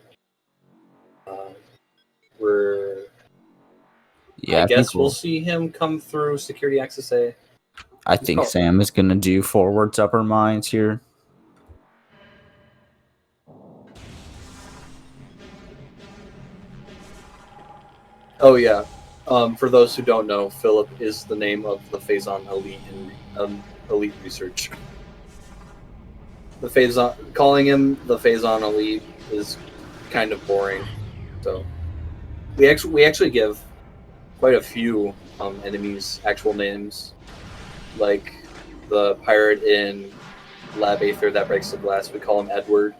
Yeah, I guess we'll see him come through Security Access A. I think Sam is going to do forwards Upper Mines here. Oh yeah. For those who don't know, Philip is the name of the Phazon elite in Elite Research. The Phazon, calling him the Phazon elite is kind of boring. So we actually give quite a few enemies actual names, like the pirate in Lab Aether that breaks the glass. We call him Edward.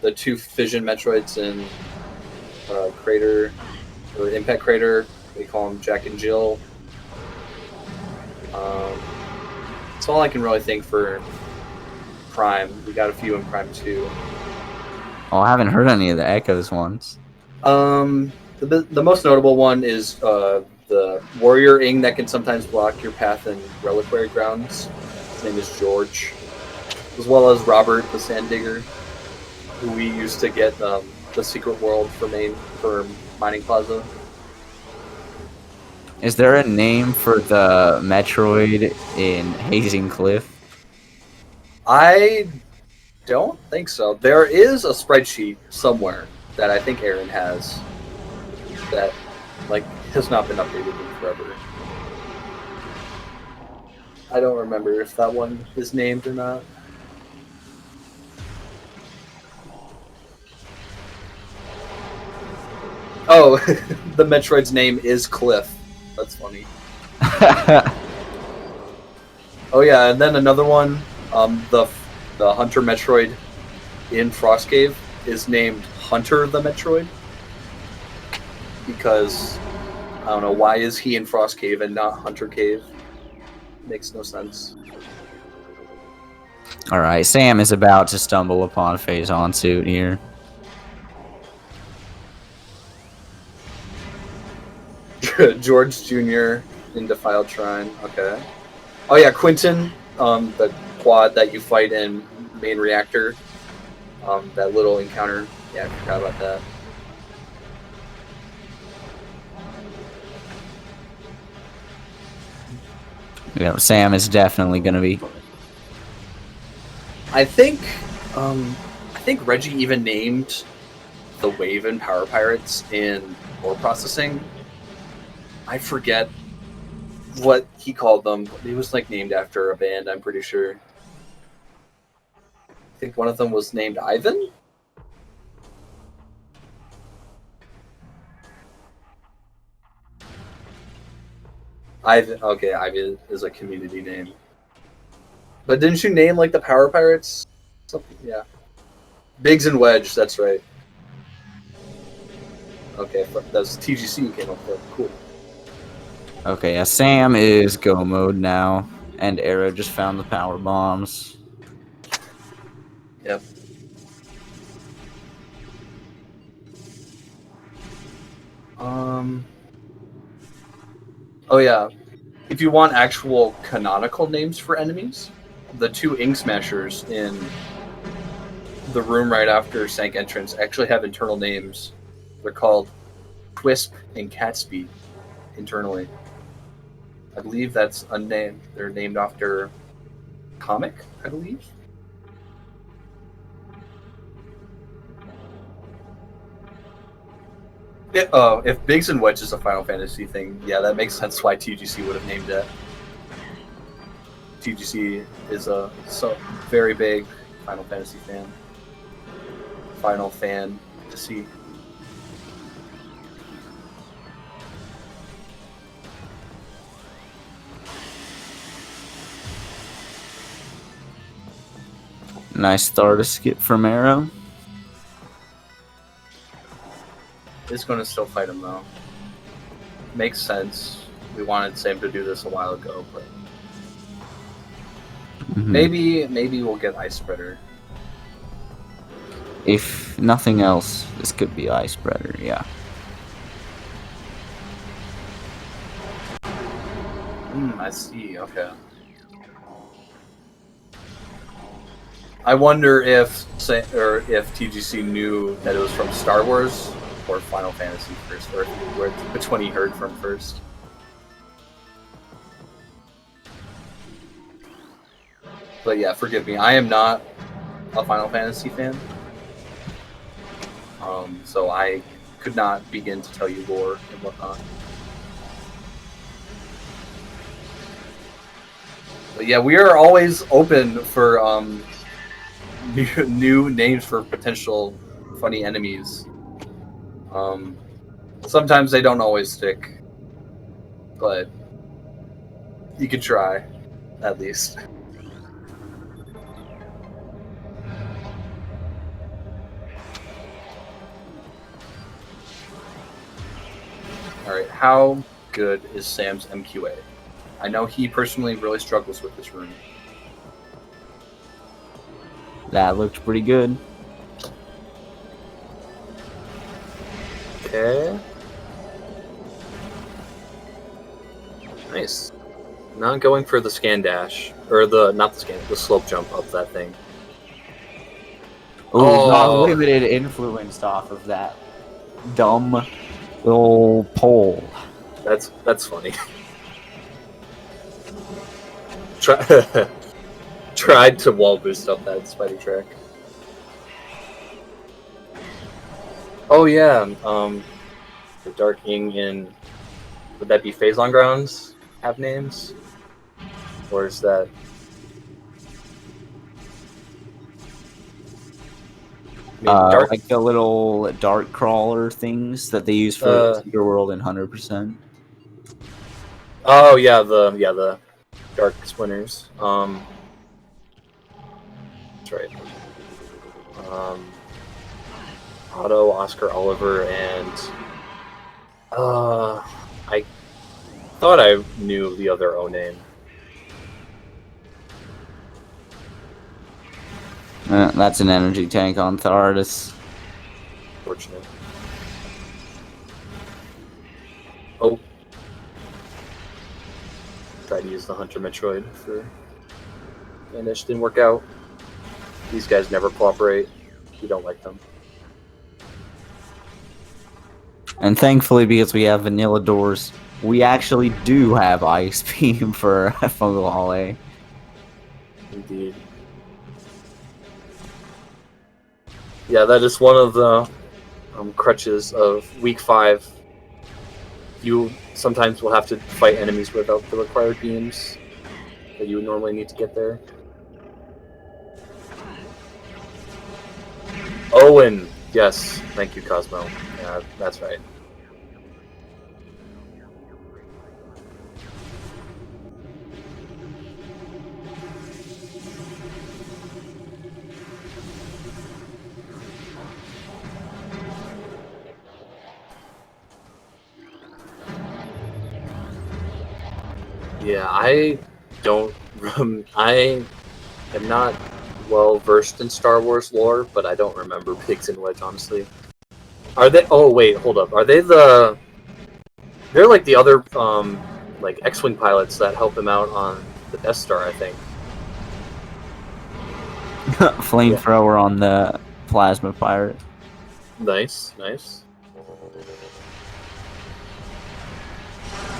The two fission Metroids in Crater or Impact Crater, we call them Jack and Jill. That's all I can really think for Prime. We got a few in Prime 2. Oh, I haven't heard any of the Echoes ones. The most notable one is the Warrior Ing that can sometimes block your path in Reliquary Grounds. His name is George. As well as Robert the Sand Digger, who we used to get the Secret World for Mining Plaza. Is there a name for the Metroid in Hazing Cliff? I don't think so. There is a spreadsheet somewhere that I think Aaron has that has not been updated in forever. I don't remember if that one is named or not. Oh, the Metroid's name is Cliff. That's funny. Oh yeah, and then another one, the Hunter Metroid in Frost Cave is named Hunter the Metroid. Because, I don't know, why is he in Frost Cave and not Hunter Cave? Makes no sense. Alright, Sam is about to stumble upon Phase On suit here. George Jr. in Defiled Shrine. Okay. Oh yeah, Quentin, the quad that you fight in Main Reactor. That little encounter. Yeah, I forgot about that. Yeah, Sam is definitely going to be. I think Reggie even named the Wave and Power Pirates in Ore Processing. I forget what he called them. He was named after a band, I'm pretty sure. I think one of them was named Ivan? Ivan, okay, Ivan is a community name. But didn't you name like the Power Pirates? Something, yeah. Biggs and Wedge, that's right. Okay, that's TGC you came up with. Cool. Okay, yeah, Sam is go mode now, and Arrow just found the power bombs. Yep. Oh yeah. If you want actual canonical names for enemies, the two Ink Smashers in the room right after Sank entrance actually have internal names. They're called Twisp and Catspeed internally. I believe that's unnamed. They're named after comic, I believe. If Biggs and Wedge is a Final Fantasy thing, yeah, that makes sense why TGC would have named it. TGC is a very big Final Fantasy fan. Final fan to see. Nice start to skip from Arrow. Is going to still fight him though. Makes sense. We wanted Sam to do this a while ago, but maybe we'll get Ice Spreader. If nothing else, this could be Ice Spreader, yeah. I see. Okay. I wonder if TGC knew that it was from Star Wars or Final Fantasy first, or which one he heard from first. But yeah, forgive me. I am not a Final Fantasy fan, so I could not begin to tell you lore and whatnot. But yeah, we are always open for new names for potential funny enemies. Sometimes they don't always stick, but you could try, at least. Alright, how good is Sam's MQA? I know he personally really struggles with this room. That looked pretty good. Okay. Nice. Not going for the scan dash, or the slope jump up that thing. Oh, not limited influenced off of that dumb little pole. That's funny. Tried to wall boost up that Spidey track. Oh yeah, the Dark Ing in, would that be Phazon Grounds have names? Or is that... like the little dart crawler things that they use for Secret World and 100%. Oh yeah, the Dark Splinters. That's right. Otto, Oscar, Oliver, and I thought I knew the other O name. That's an energy tank on Thardis. Fortunate. Oh. Tried to use the Hunter Metroid for Vanish. Didn't work out. These guys never cooperate. We don't like them. And thankfully, because we have vanilla doors, we actually do have Ice Beam for Fungal Hallway. Indeed. Yeah, that is one of the crutches of Week 5. You sometimes will have to fight enemies without the required beams that you would normally need to get there. Owen! Yes, thank you, Cosmo. Yeah, that's right. Yeah, I don't. I am not well versed in Star Wars lore, but I don't remember Biggs and Wedge, honestly. Are they? Oh wait, hold up. Are they the? They're like the other like X-wing pilots that help him out on the Death Star, I think. Flamethrower on the plasma pirate. Nice, nice.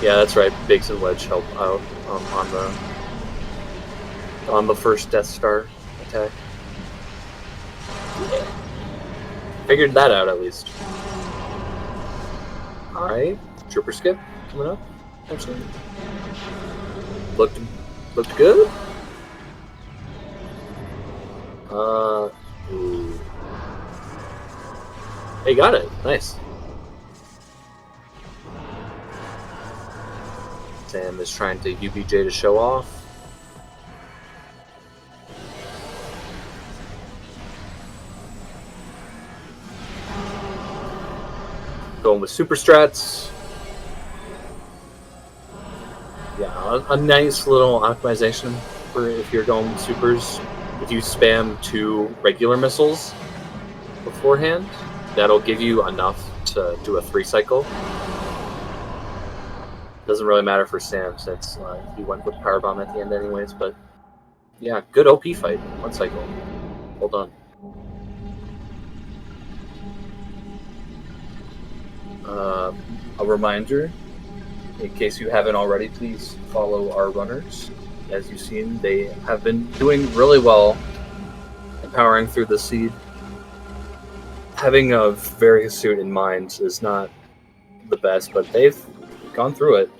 Yeah, that's right. Biggs and Wedge help out on the first Death Star attack. Yeah. Figured that out at least. All right, Trooper Skip coming up. Actually, looked good. Ooh. Hey, got it. Nice. Sam is trying to UBJ to show off. Going with super strats. Yeah, a nice little optimization for if you're going with supers. If you spam 2 regular missiles beforehand, that'll give you enough to do a 3 cycle. Doesn't really matter for Sam since he went with power bomb at the end anyways, but yeah, good OP fight. 1 cycle. Well done. A reminder, in case you haven't already, please follow our runners. As you've seen, they have been doing really well powering through the seed. Having a various suit in mind is not the best, but they've gone through it.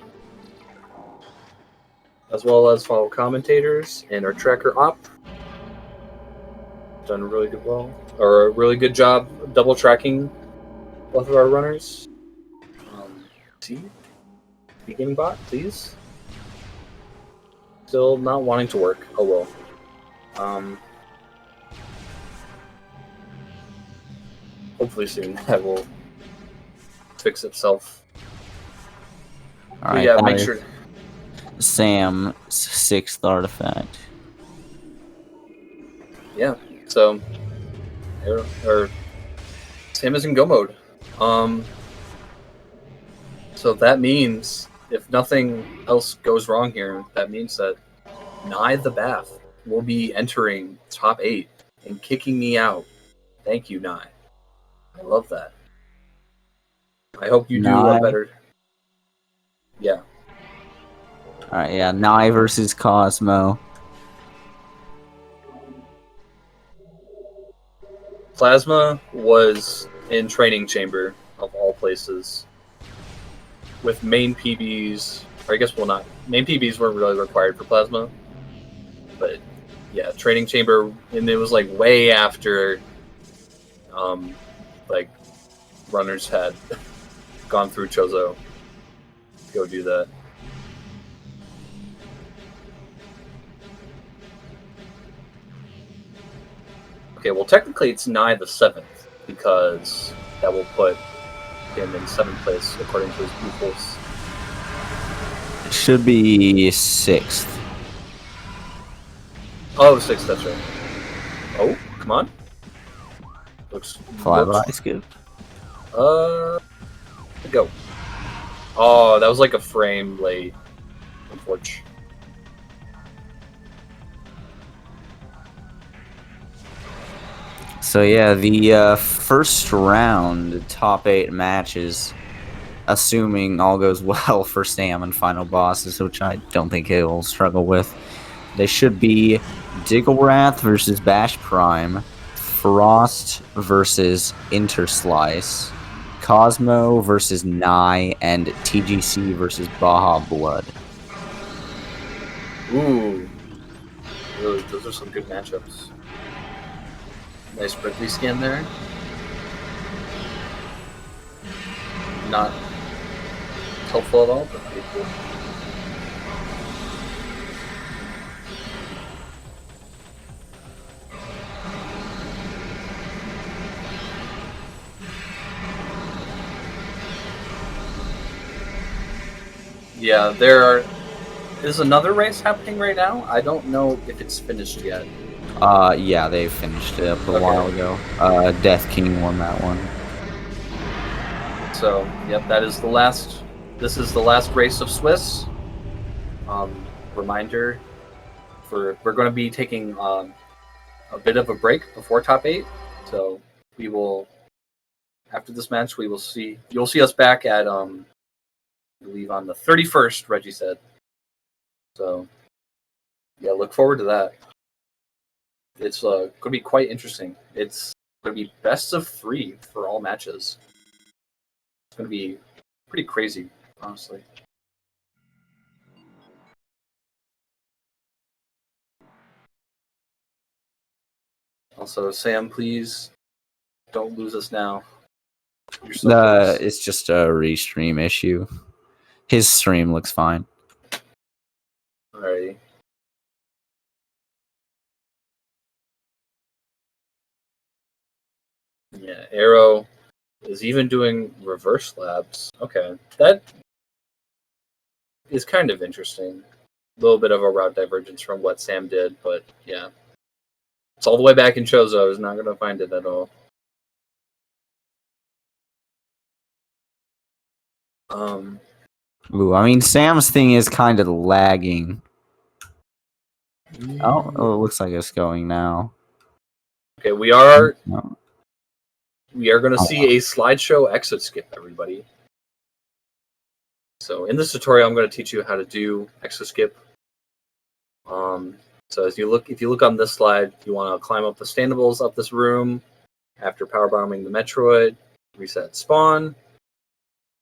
As well as follow commentators and our tracker op. Done really good or a really good job double tracking both of our runners. See? Beginning bot, please. Still not wanting to work. Oh well. Hopefully soon that will fix itself. All right, yeah, make sure. Sam's 6th artifact. Yeah, so Sam is in go mode. So that means if nothing else goes wrong here, that means that Nye the Bath will be entering top 8 and kicking me out. Thank you, Nye. I love that. I hope you do a better. Yeah. Alright, yeah, Nye versus Cosmo. Plasma was in training chamber, of all places. With main PBs, or I guess, well, not. Main PBs weren't really required for Plasma. But, yeah, training chamber, and it was, like, way after, like, runners had gone through Chozo to go do that. Okay, well, technically it's Nye the 7th, because that will put him in 7th place according to his Blue Force. It should be 6th. Oh, 6th, that's right. Oh, come on. Looks. Flyby skip. Go. Oh, that was like a frame late. Unfortunately. So yeah, the first round top 8 matches, assuming all goes well for Sam and final bosses, which I don't think he'll struggle with. They should be Digglewrath versus Bash Prime, Frost versus Interslice, Cosmo versus Nye, and TGC versus Baja Blood. Ooh. Really, those are some good matchups. Nice Brickley skin there. Not helpful at all, but pretty cool. Yeah, there are is another race happening right now? I don't know if it's finished yet. Yeah, they finished it up a while ago. Death King won that one. So, yep, that is the last. This is the last race of Swiss. Reminder: we're going to be taking a bit of a break before top 8. So we will, after this match, we will see. You'll see us back at I believe on the 31st. Reggie said. So yeah, look forward to that. It's going to be quite interesting. It's going to be best of 3 for all matches. It's going to be pretty crazy, honestly. Also, Sam, please don't lose us now. You're so close. It's just a restream issue. His stream looks fine. Alrighty. Yeah, Aero is even doing reverse labs. Okay, that is kind of interesting. A little bit of a route divergence from what Sam did, but yeah. It's all the way back in Chozo. I was not going to find it at all. Ooh, I mean, Sam's thing is kind of lagging. Oh, it looks like it's going now. Okay, we are No. going to see a slideshow exit skip, everybody. So in this tutorial, I'm going to teach you how to do exit skip. So if you look on this slide, you want to climb up the standables up this room. After power bombing the Metroid, reset spawn,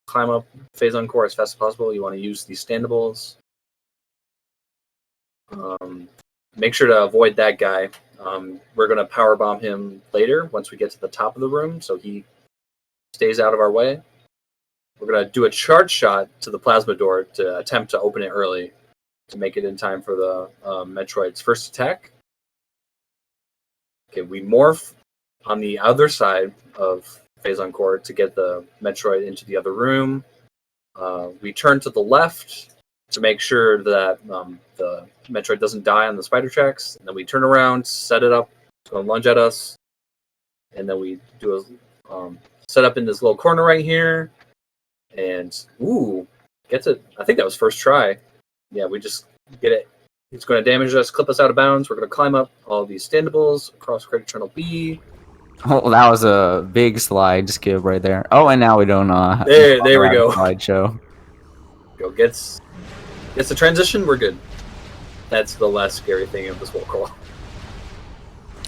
climb up phase on core as fast as possible. You want to use these standables. Make sure to avoid that guy. We're going to power bomb him later once we get to the top of the room, so he stays out of our way. We're going to do a charge shot to the plasma door to attempt to open it early to make it in time for the Metroid's first attack. Okay, we morph on the other side of phase on core to get the Metroid into the other room. We turn to the left to make sure that the Metroid doesn't die on the spider tracks. And then we turn around, set it up, it's going to lunge at us. And then we do a set up in this little corner right here. And, gets it. I think that was first try. Yeah, we just get it. It's going to damage us, clip us out of bounds. We're going to climb up all these standables across credit channel B. Oh, that was a big slide skip right there. Oh, and now we don't there we go. Slideshow. Go gets the transition. We're good. That's the less scary thing of this wall crawl.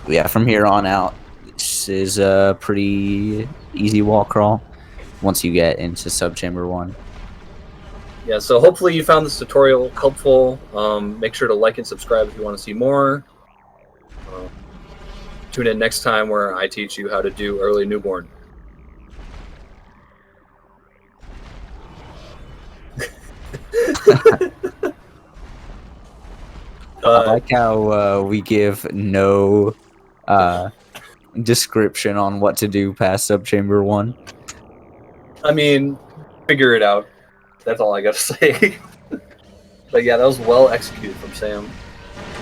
Yeah, from here on out, this is a pretty easy wall crawl once you get into subchamber 1. Yeah, so hopefully you found this tutorial helpful. Make sure to like and subscribe if you want to see more. Tune in next time where I teach you how to do early newborn. I like how we give no description on what to do past subchamber 1. I mean, figure it out. That's all I gotta say. But yeah, that was well executed from Sam.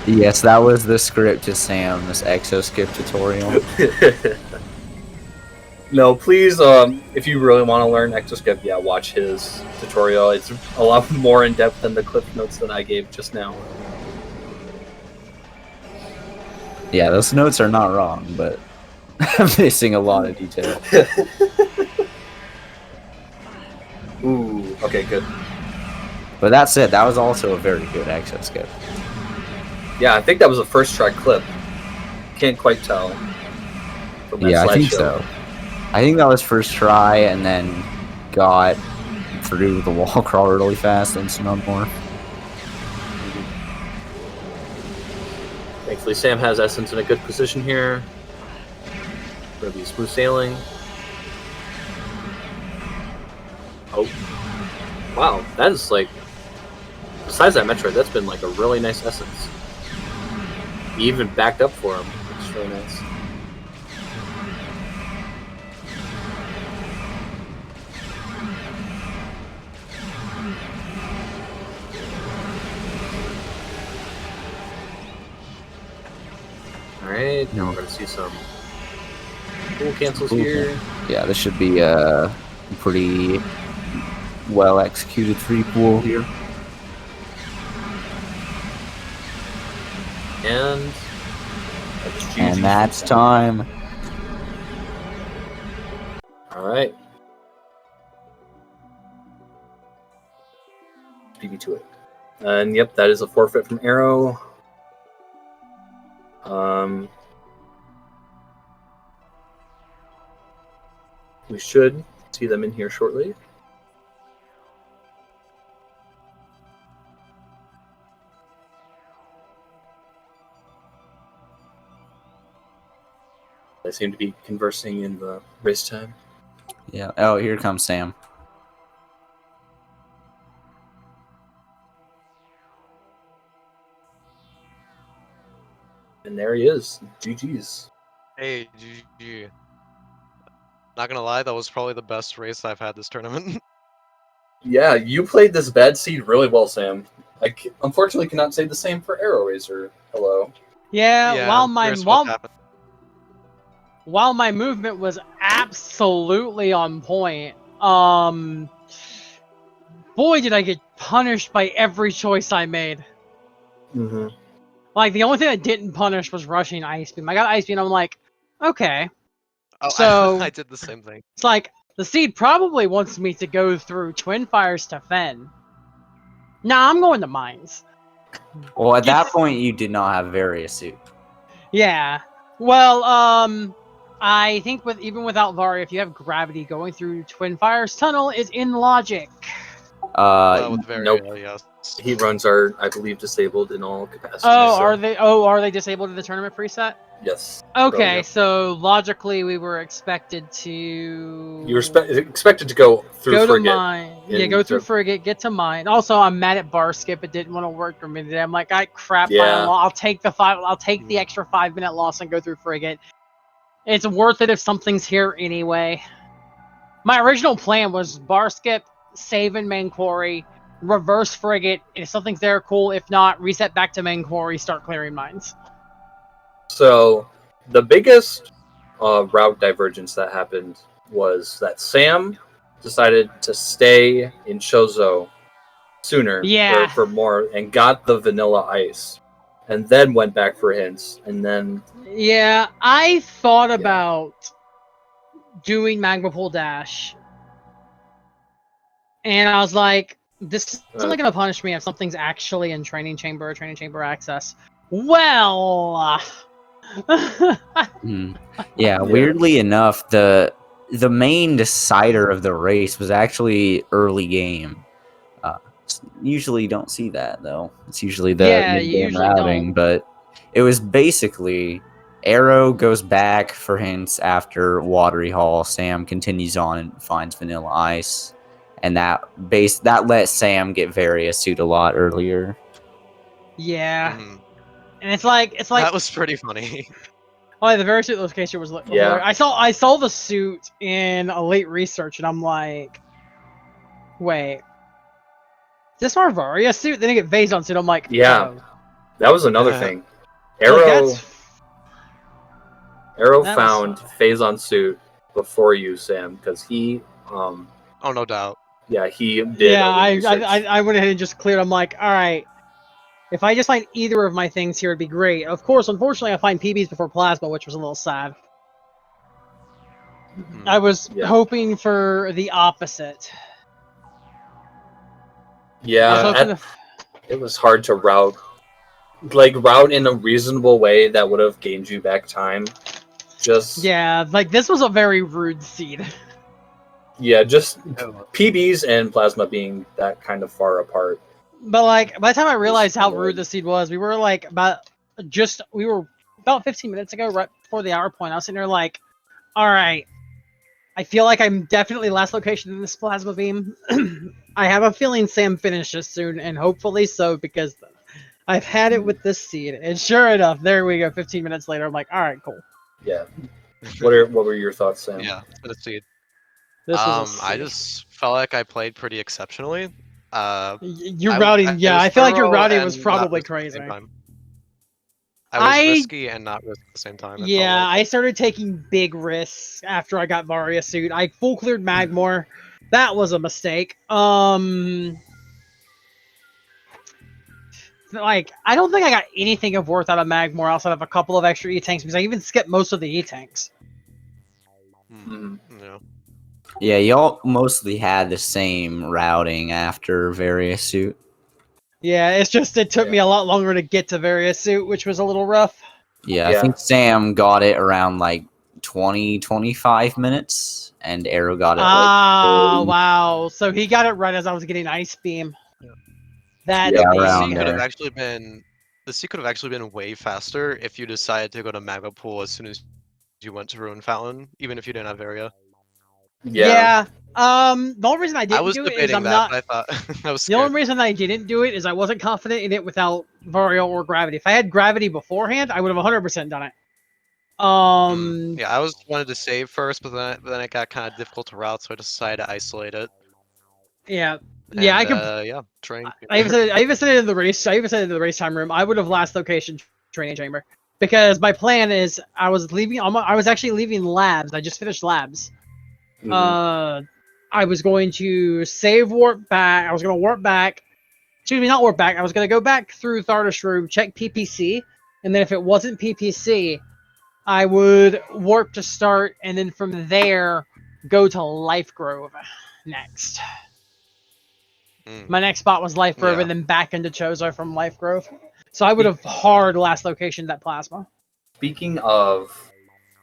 Yes, that was the script to Sam's exoskip tutorial. No, please, if you really want to learn exoskip, yeah, watch his tutorial. It's a lot more in depth than the cliff notes that I gave just now. Yeah, those notes are not wrong, but I'm missing a lot of detail. Ooh, okay, good. But that said, that was also a very good exoskip. Yeah, I think that was a first try clip. Can't quite tell. Yeah, I think so. I think that was first try, and then got through the wall crawl really fast and some more. Thankfully, Sam has Essence in a good position here. Gonna be smooth sailing. Oh, wow! That is like, besides that Metroid, that's been like a really nice Essence. He even backed up for him. It's really nice. Alright, now we're going to see some pool cancels here. Yeah, this should be a pretty well executed free pool here. And that's time. Alright. PB to it. And yep, that is a forfeit from Aero. We should see them in here shortly. They seem to be conversing in the race time. Yeah. Oh, here comes Sam. And there he is. GG's. Hey, GG. Not gonna lie, that was probably the best race I've had this tournament. Yeah, you played this bad seed really well, Sam. I unfortunately cannot say the same for AeroRaiser. Hello. Yeah, Yeah, while my movement was absolutely on point, boy did I get punished by every choice I made. Mm-hmm. Like, the only thing I didn't punish was rushing Ice Beam. I got Ice Beam, and I'm like, okay. Oh, So I did the same thing. it's like, the seed probably wants me to go through Twin Fires to Fen. Nah, I'm going to Mines. Well, at that point, you did not have various suit. Yeah. Well, I think even without Varia, if you have gravity, going through Twin Fires Tunnel is in logic. With Varia, Nope. yes. Heat runs are, I believe, disabled in all capacities. Oh, so- are they? Oh, are they disabled in the tournament preset? Yes. Okay, yep. so logically we were expected to. You were expected to go through go to Frigate. mine. Yeah, go through Frigate, get to mine. Also, I'm mad at bar skip. It didn't want to work for me today. I'm like, crap. Yeah. I'll take the I'll take the extra 5-minute loss and go through Frigate. It's worth it if something's here anyway. My original plan was bar skip, save in main quarry, reverse Frigate. If something's there, cool. If not, reset back to main quarry, start clearing mines. So, the biggest route divergence that happened was that Sam decided to stay in Chozo sooner for more and got the vanilla ice and then went back for hints and then Yeah, I thought about doing Magma Pool Dash. And I was like, this is only going to punish me if something's actually in Training Chamber or Training Chamber Access. Well... Yeah, weirdly enough, the main decider of the race was actually early game. Usually you don't see that, though. It's usually the mid-game routing, but it was basically Arrow goes back for hints after Watery Hall. Sam continues on and finds Vanilla Ice, and that let Sam get Various suit a lot earlier. Yeah. And it's like that was pretty funny. Oh, the very suit location was I saw the suit in Elite Research, and I'm like, wait, is this Marvaria suit? Then I get Vazon suit. I'm like, yeah, that was another thing. Arrow found Phazon suit before you, Sam, because he oh, no doubt. Yeah, he did. Yeah, I went ahead and just cleared. I'm like, all right. If I just find either of my things here, it'd be great. Of course, unfortunately, I find PBs before Plasma, which was a little sad. I was hoping for the opposite. Yeah, it was hard to route in a reasonable way that would have gained you back time. Like this was a very rude seed. Yeah, just PBs and Plasma being that kind of far apart. But like by the time I realized how rude the seed was, we were about 15 minutes ago, right before the hour point. I was sitting there like, all right, I feel like I'm definitely last location in this Plasma beam. I have a feeling Sam finishes soon, and hopefully so, because I've had it with this seed. And sure enough, there we go. 15 minutes later, I'm like, all right, cool. Yeah. What were your thoughts, Sam? Yeah, for the seed. I just felt like I played pretty exceptionally. Your routing, I feel like your routing was probably crazy. I was risky and not risky at the same time. it felt Yeah, like. I started taking big risks after I got Varia suit. I full cleared Magmore. That was a mistake. Like, I don't think I got anything of worth out of Magmore outside of a couple of extra E-tanks because I even skipped most of the E-tanks. Yeah. Yeah, y'all mostly had the same routing after various suit. Yeah, it's just it took me a lot longer to get to Various suit, which was a little rough. Yeah, I Yeah. think Sam got it around like 20-25 minutes, and Arrow got it like 30. Wow. So he got it right as I was getting Ice Beam. Yeah. That's Yeah, The around sea could have there. actually been way faster if you decided to go to Magma Pool as soon as you went to Ruin Fountain, even if you didn't have area. Yeah. The only reason I I didn't was do it is debating I'm that, not. but I thought I was The scared. only reason I didn't do it is I wasn't confident in it without Vario or Gravity. If I had Gravity beforehand, I would have 100% done it. Yeah, I wanted to save first, but then it got kind of difficult to route, so I decided to isolate it. Yeah. And, Yeah, I could. yeah, train. I even said it in the race. I even said it in the race time room. I would have last location training chamber because my plan is I was leaving. I was actually leaving labs. I just finished labs. I was going to save warp back. I was going to warp back. Excuse me, not warp back. I was going to go back through Thardos room, check PPC, and then if it wasn't PPC, I would warp to start, and then from there go to Life Grove next. My next spot was Life Grove, Yeah. and then back into Chozo from Life Grove. So I would have hard last location that plasma. Speaking of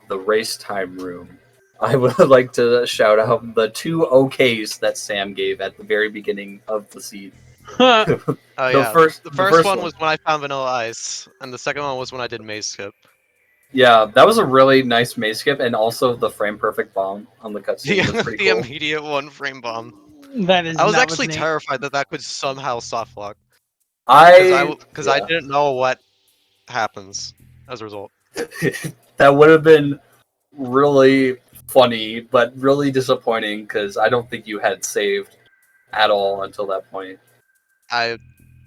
the race time room, I would like to shout out the 2 OKs that Sam gave at the very beginning of the seed. Oh The yeah, first- the the first first one one. was when I found Vanilla Ice, and the second one was when I did Maze Skip. Yeah, that was a really nice maze skip, and also the frame perfect bomb on the cutscene was pretty The cool. immediate one frame bomb. That is. I was that actually neat. terrified that could somehow soft lock, I because I didn't know what happens as a result. that would have been really funny, but really disappointing because I don't think you had saved at all until that point.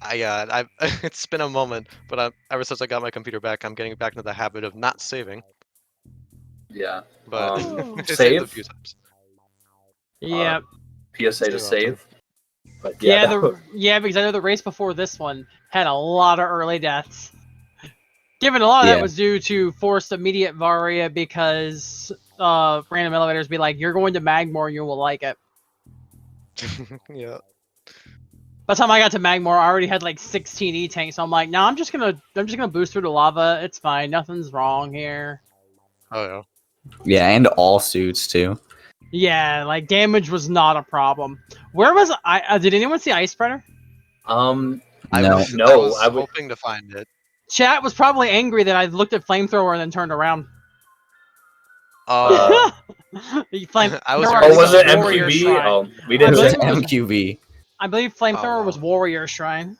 It's been a moment, but ever since I got my computer back, I'm getting back into the habit of not saving. Yeah. But I saved Save? a few times. Yeah. PSA to Save save. But yeah, Yeah, that was- because I know the race before this one had a lot of early deaths. Given a lot of that Yeah. was due to forced immediate Varia because random elevators be like, "You're going to Magmore, you will like it." Yeah. By the time I got to Magmore, I already had like 16 E-tanks. So I'm like, "No, I'm just gonna boost through the lava. It's fine. Nothing's wrong here." Oh yeah. Yeah, and all suits too. Yeah, like damage was not a problem. Where was I? Did anyone see Ice Spreader? No. I was I would- hoping to find it. Chat was probably angry that I looked at Flamethrower and then turned around. Uh, I was Oh, was it Warrior MQB? Shrine. Oh, we It didn't was say. believe- MQB. I believe Flamethrower wow. was Warrior Shrine.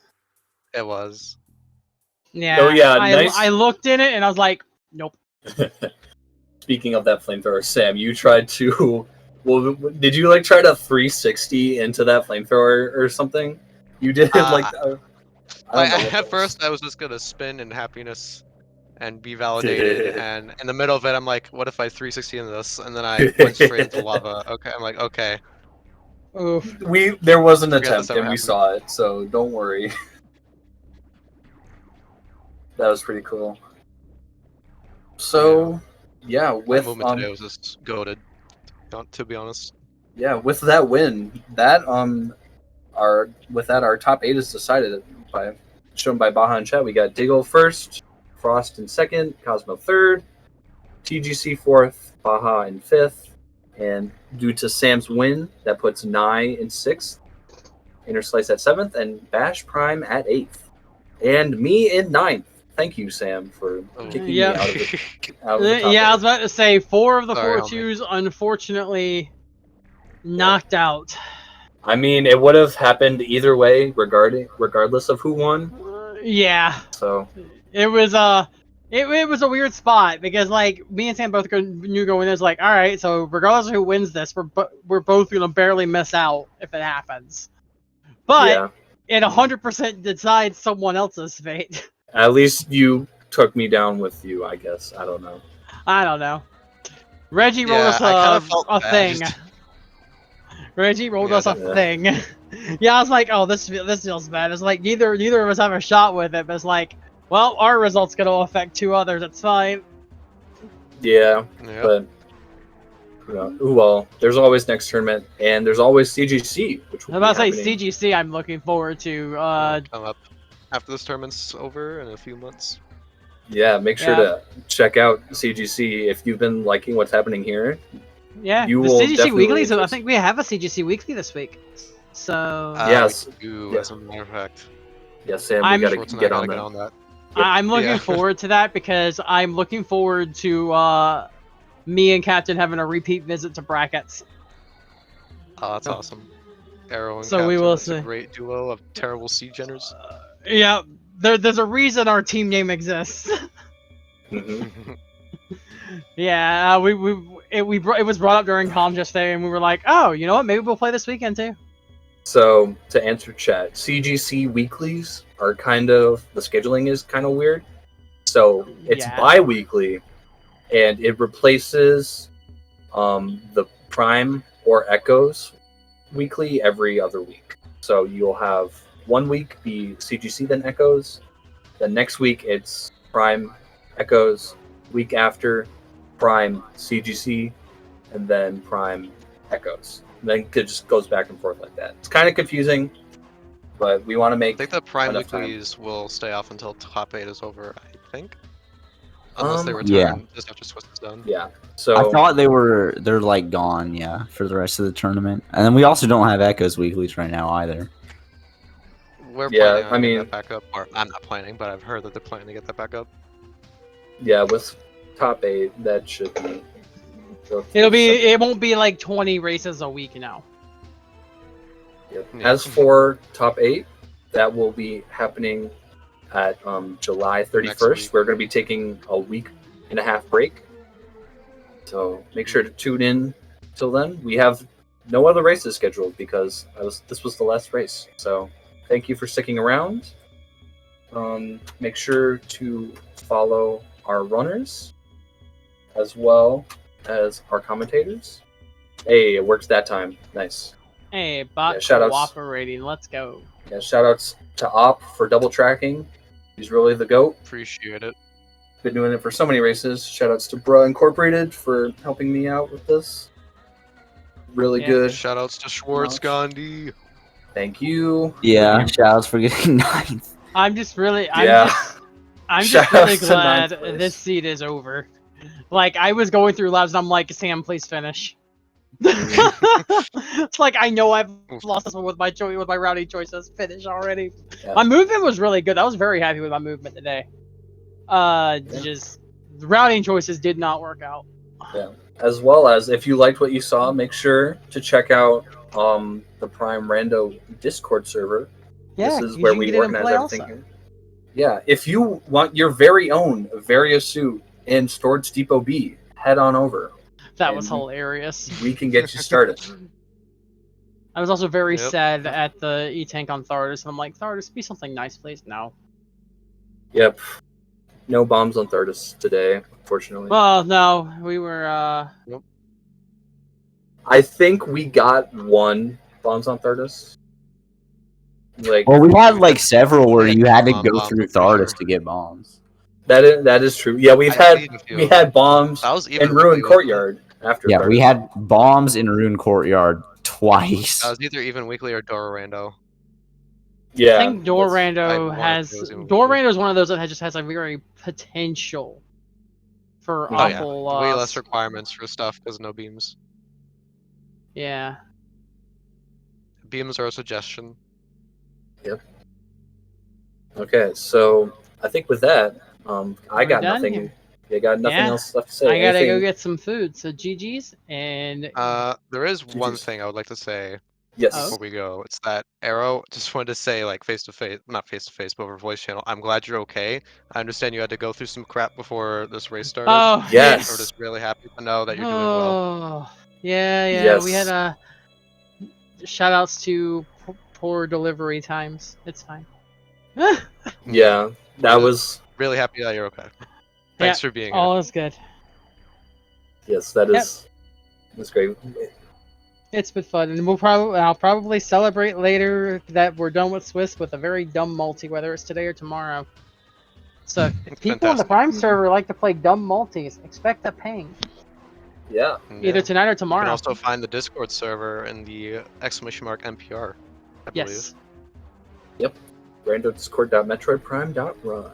It was. Yeah. Oh, yeah, I, nice. I looked in it and I was like, nope. Speaking of that flamethrower, Sam, you tried to. Well, did you like try to 360 into that flamethrower or something? You did like. I don't know what that At was. first, I was just gonna spin in happiness and be validated, and in the middle of it, I'm like, what if I 360 in this? And then I went straight into lava. Okay, I'm like, okay. Oof. There was an Forget attempt this ever and we happened. saw it, so don't worry. That was pretty cool. So, yeah, That with movement today was just goated. To be honest. with that win, that our top 8 is decided shown by Baja and Chat. We got Diggle first, Frost in second, Cosmo third, TGC fourth, Baja in fifth, and due to Sam's win, that puts Nye in sixth, Interslice at seventh, and Bash Prime at eighth, and me in ninth. Thank you, Sam, for kicking me out of the top Yeah, I was about to say 4 of the Sorry, 4 homie. twos unfortunately knocked out. I mean, it would have happened either way, regardless of who won. Yeah. So It was it was a weird spot because like me and Sam both knew going in. It's like, all right, so regardless of who wins this, we're both gonna barely miss out if it happens. But yeah, it 100% decides someone else's fate. at least you took me down with you, I guess. I don't know. I don't know. Reggie rolled Yeah, us I kind of felt a bad. thing. Reggie rolled Yeah, us a thing. Yeah, I was like, oh, this feels bad. It's like neither of us have a shot with it, but it's like, well, our result's gonna affect 2 others. It's fine. Yeah, Yep. but well, there's always next tournament, and there's always CGC, which I'm will about be to say happening. CGC. I'm looking forward to. Come up after this tournament's over in a few months. Yeah, make sure Yeah. to check out CGC if you've been liking what's happening here. Yeah, You the will CGC definitely weeklies. I interest- think we have a CGC weekly this week. So Yes. We do, Yeah. as a matter of fact. Yeah, Sam, I'm- we gotta Schwartz and I get gotta on get that. on that. Yep. I'm looking Yeah. forward to that because I'm looking forward to me and Captain having a repeat visit to brackets. Oh, that's awesome. Arrow and So Captain, we will that's see. a great duo of terrible sea geners. Yeah, there's a reason our team name exists. Mhm. Yeah, it was brought up during comms yesterday, and we were like, oh, you know what? Maybe we'll play this weekend too. So to answer chat, CGC weeklies are the scheduling is kind of weird. So it's Yeah. bi-weekly, and it replaces the Prime or Echoes weekly every other week. So you'll have 1 week be CGC, then Echoes. The next week it's Prime, Echoes. Week after, Prime, CGC, and then Prime, Echoes. And then it just goes back and forth like that. It's kind of confusing, but we want to I make think the Prime enough time. weeklies will stay off until top 8 is over, I think. Unless they return Yeah. just after Swiss is done. Yeah. I So thought they're like gone, yeah, for the rest of the tournament. And then we also don't have Echoes weeklies right now either. We're Yeah, planning on I getting mean- that back up. Or I'm not planning, but I've heard that they're planning to get that back up. yeah, with top 8, that should be. It won't be like 20 races a week now. Yep. Yeah. As for top 8, that will be happening at July 31st. week. We're going to be taking a week and a half break. So make sure to tune in till then. We have no other races scheduled because this was the last race. So thank you for sticking around. Make sure to follow our runners as well as our commentators. Hey, it works that time. Nice. Hey, bot Yeah, shoutouts. cooperating. Let's go. Yeah, shoutouts to Op for double tracking. He's really the GOAT. Appreciate it. Been doing it for so many races. Shoutouts to Bruh Incorporated for helping me out with this. Really Yeah. good. Shoutouts to Schwartz Gandhi. Thank you. Yeah, shoutouts for getting 9th. I'm just really Yeah. I'm just Shout really outs to glad 9th place. this seed is over. Like, I was going through labs and I'm like, Sam, please finish. It's like, I know I've lost this one with my routing choices. Finish already. Yeah. My movement was really good. I was very happy with my movement today. Just the routing choices did not work out. As well as, if you liked what you saw, make sure to check out the Prime Rando Discord server. Yeah, This is you where can we get in and organize play everything also. here. Yeah, if you want your very own Varia suit in Storage Depot B, head on over. That was And hilarious. We can get you started. I was also very Yep. sad at the E-Tank on Thardus, and I'm like, Thardus, be something nice, please. No. Yep. No bombs on Thardus today, unfortunately. Well, no, we were, I think we got 1 bombs on Thardus. Like Well, we had like several where you had to Bomb, go bomb, through for sure. Thardus to get bombs. that is true. Yeah, we've I had seen a few we of them. had bombs That was even in Ruin weekly, wasn't it? Courtyard after. Yeah, we Thardus. had bombs in Rune Courtyard twice. That was either even weekly or Dora Rando. Yeah, I think I Dorando wanted has those even Dorando is one of those that just has a very potential for Oh, yeah. awful. Way less requirements for stuff because no beams. Yeah. Beams are a suggestion. Okay, so I think with that, I We're got done nothing. here. You got nothing Yeah. else left to say. I gotta go Anything- get some food. So GG's and There is one GG's. thing I would like to say Yes. Oh. before we go. It's that Arrow, just wanted to say, like, face to face, not face to face, but over voice channel. I'm glad you're okay. I understand you had to go through some crap before this race started. oh Yes. We're just really happy to know that you're doing well. Oh yeah. We Yes. had shout outs to poor delivery times. It's fine. Yeah, that was really happy that you're okay. Thanks for being here. All is good. Yes, that's great. It's been fun, and I'll probably celebrate later that we're done with Swiss with a very dumb multi, whether it's today or tomorrow. So if people in the Fantastic. Prime server like to play dumb multis, expect a ping. Yeah. Either tonight or You tomorrow. can also find the Discord server in the !NPR, I believe. Yes. Rando.discord.metroidprime.run.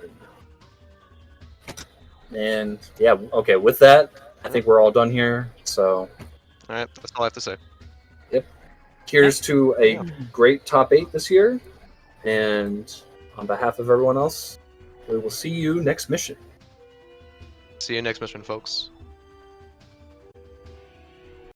And yeah, okay, with that, I think we're all done here. So Alright, that's all I have to say. cheers to a great top 8 this year. And on behalf of everyone else, we will see you next mission. See you next mission, folks.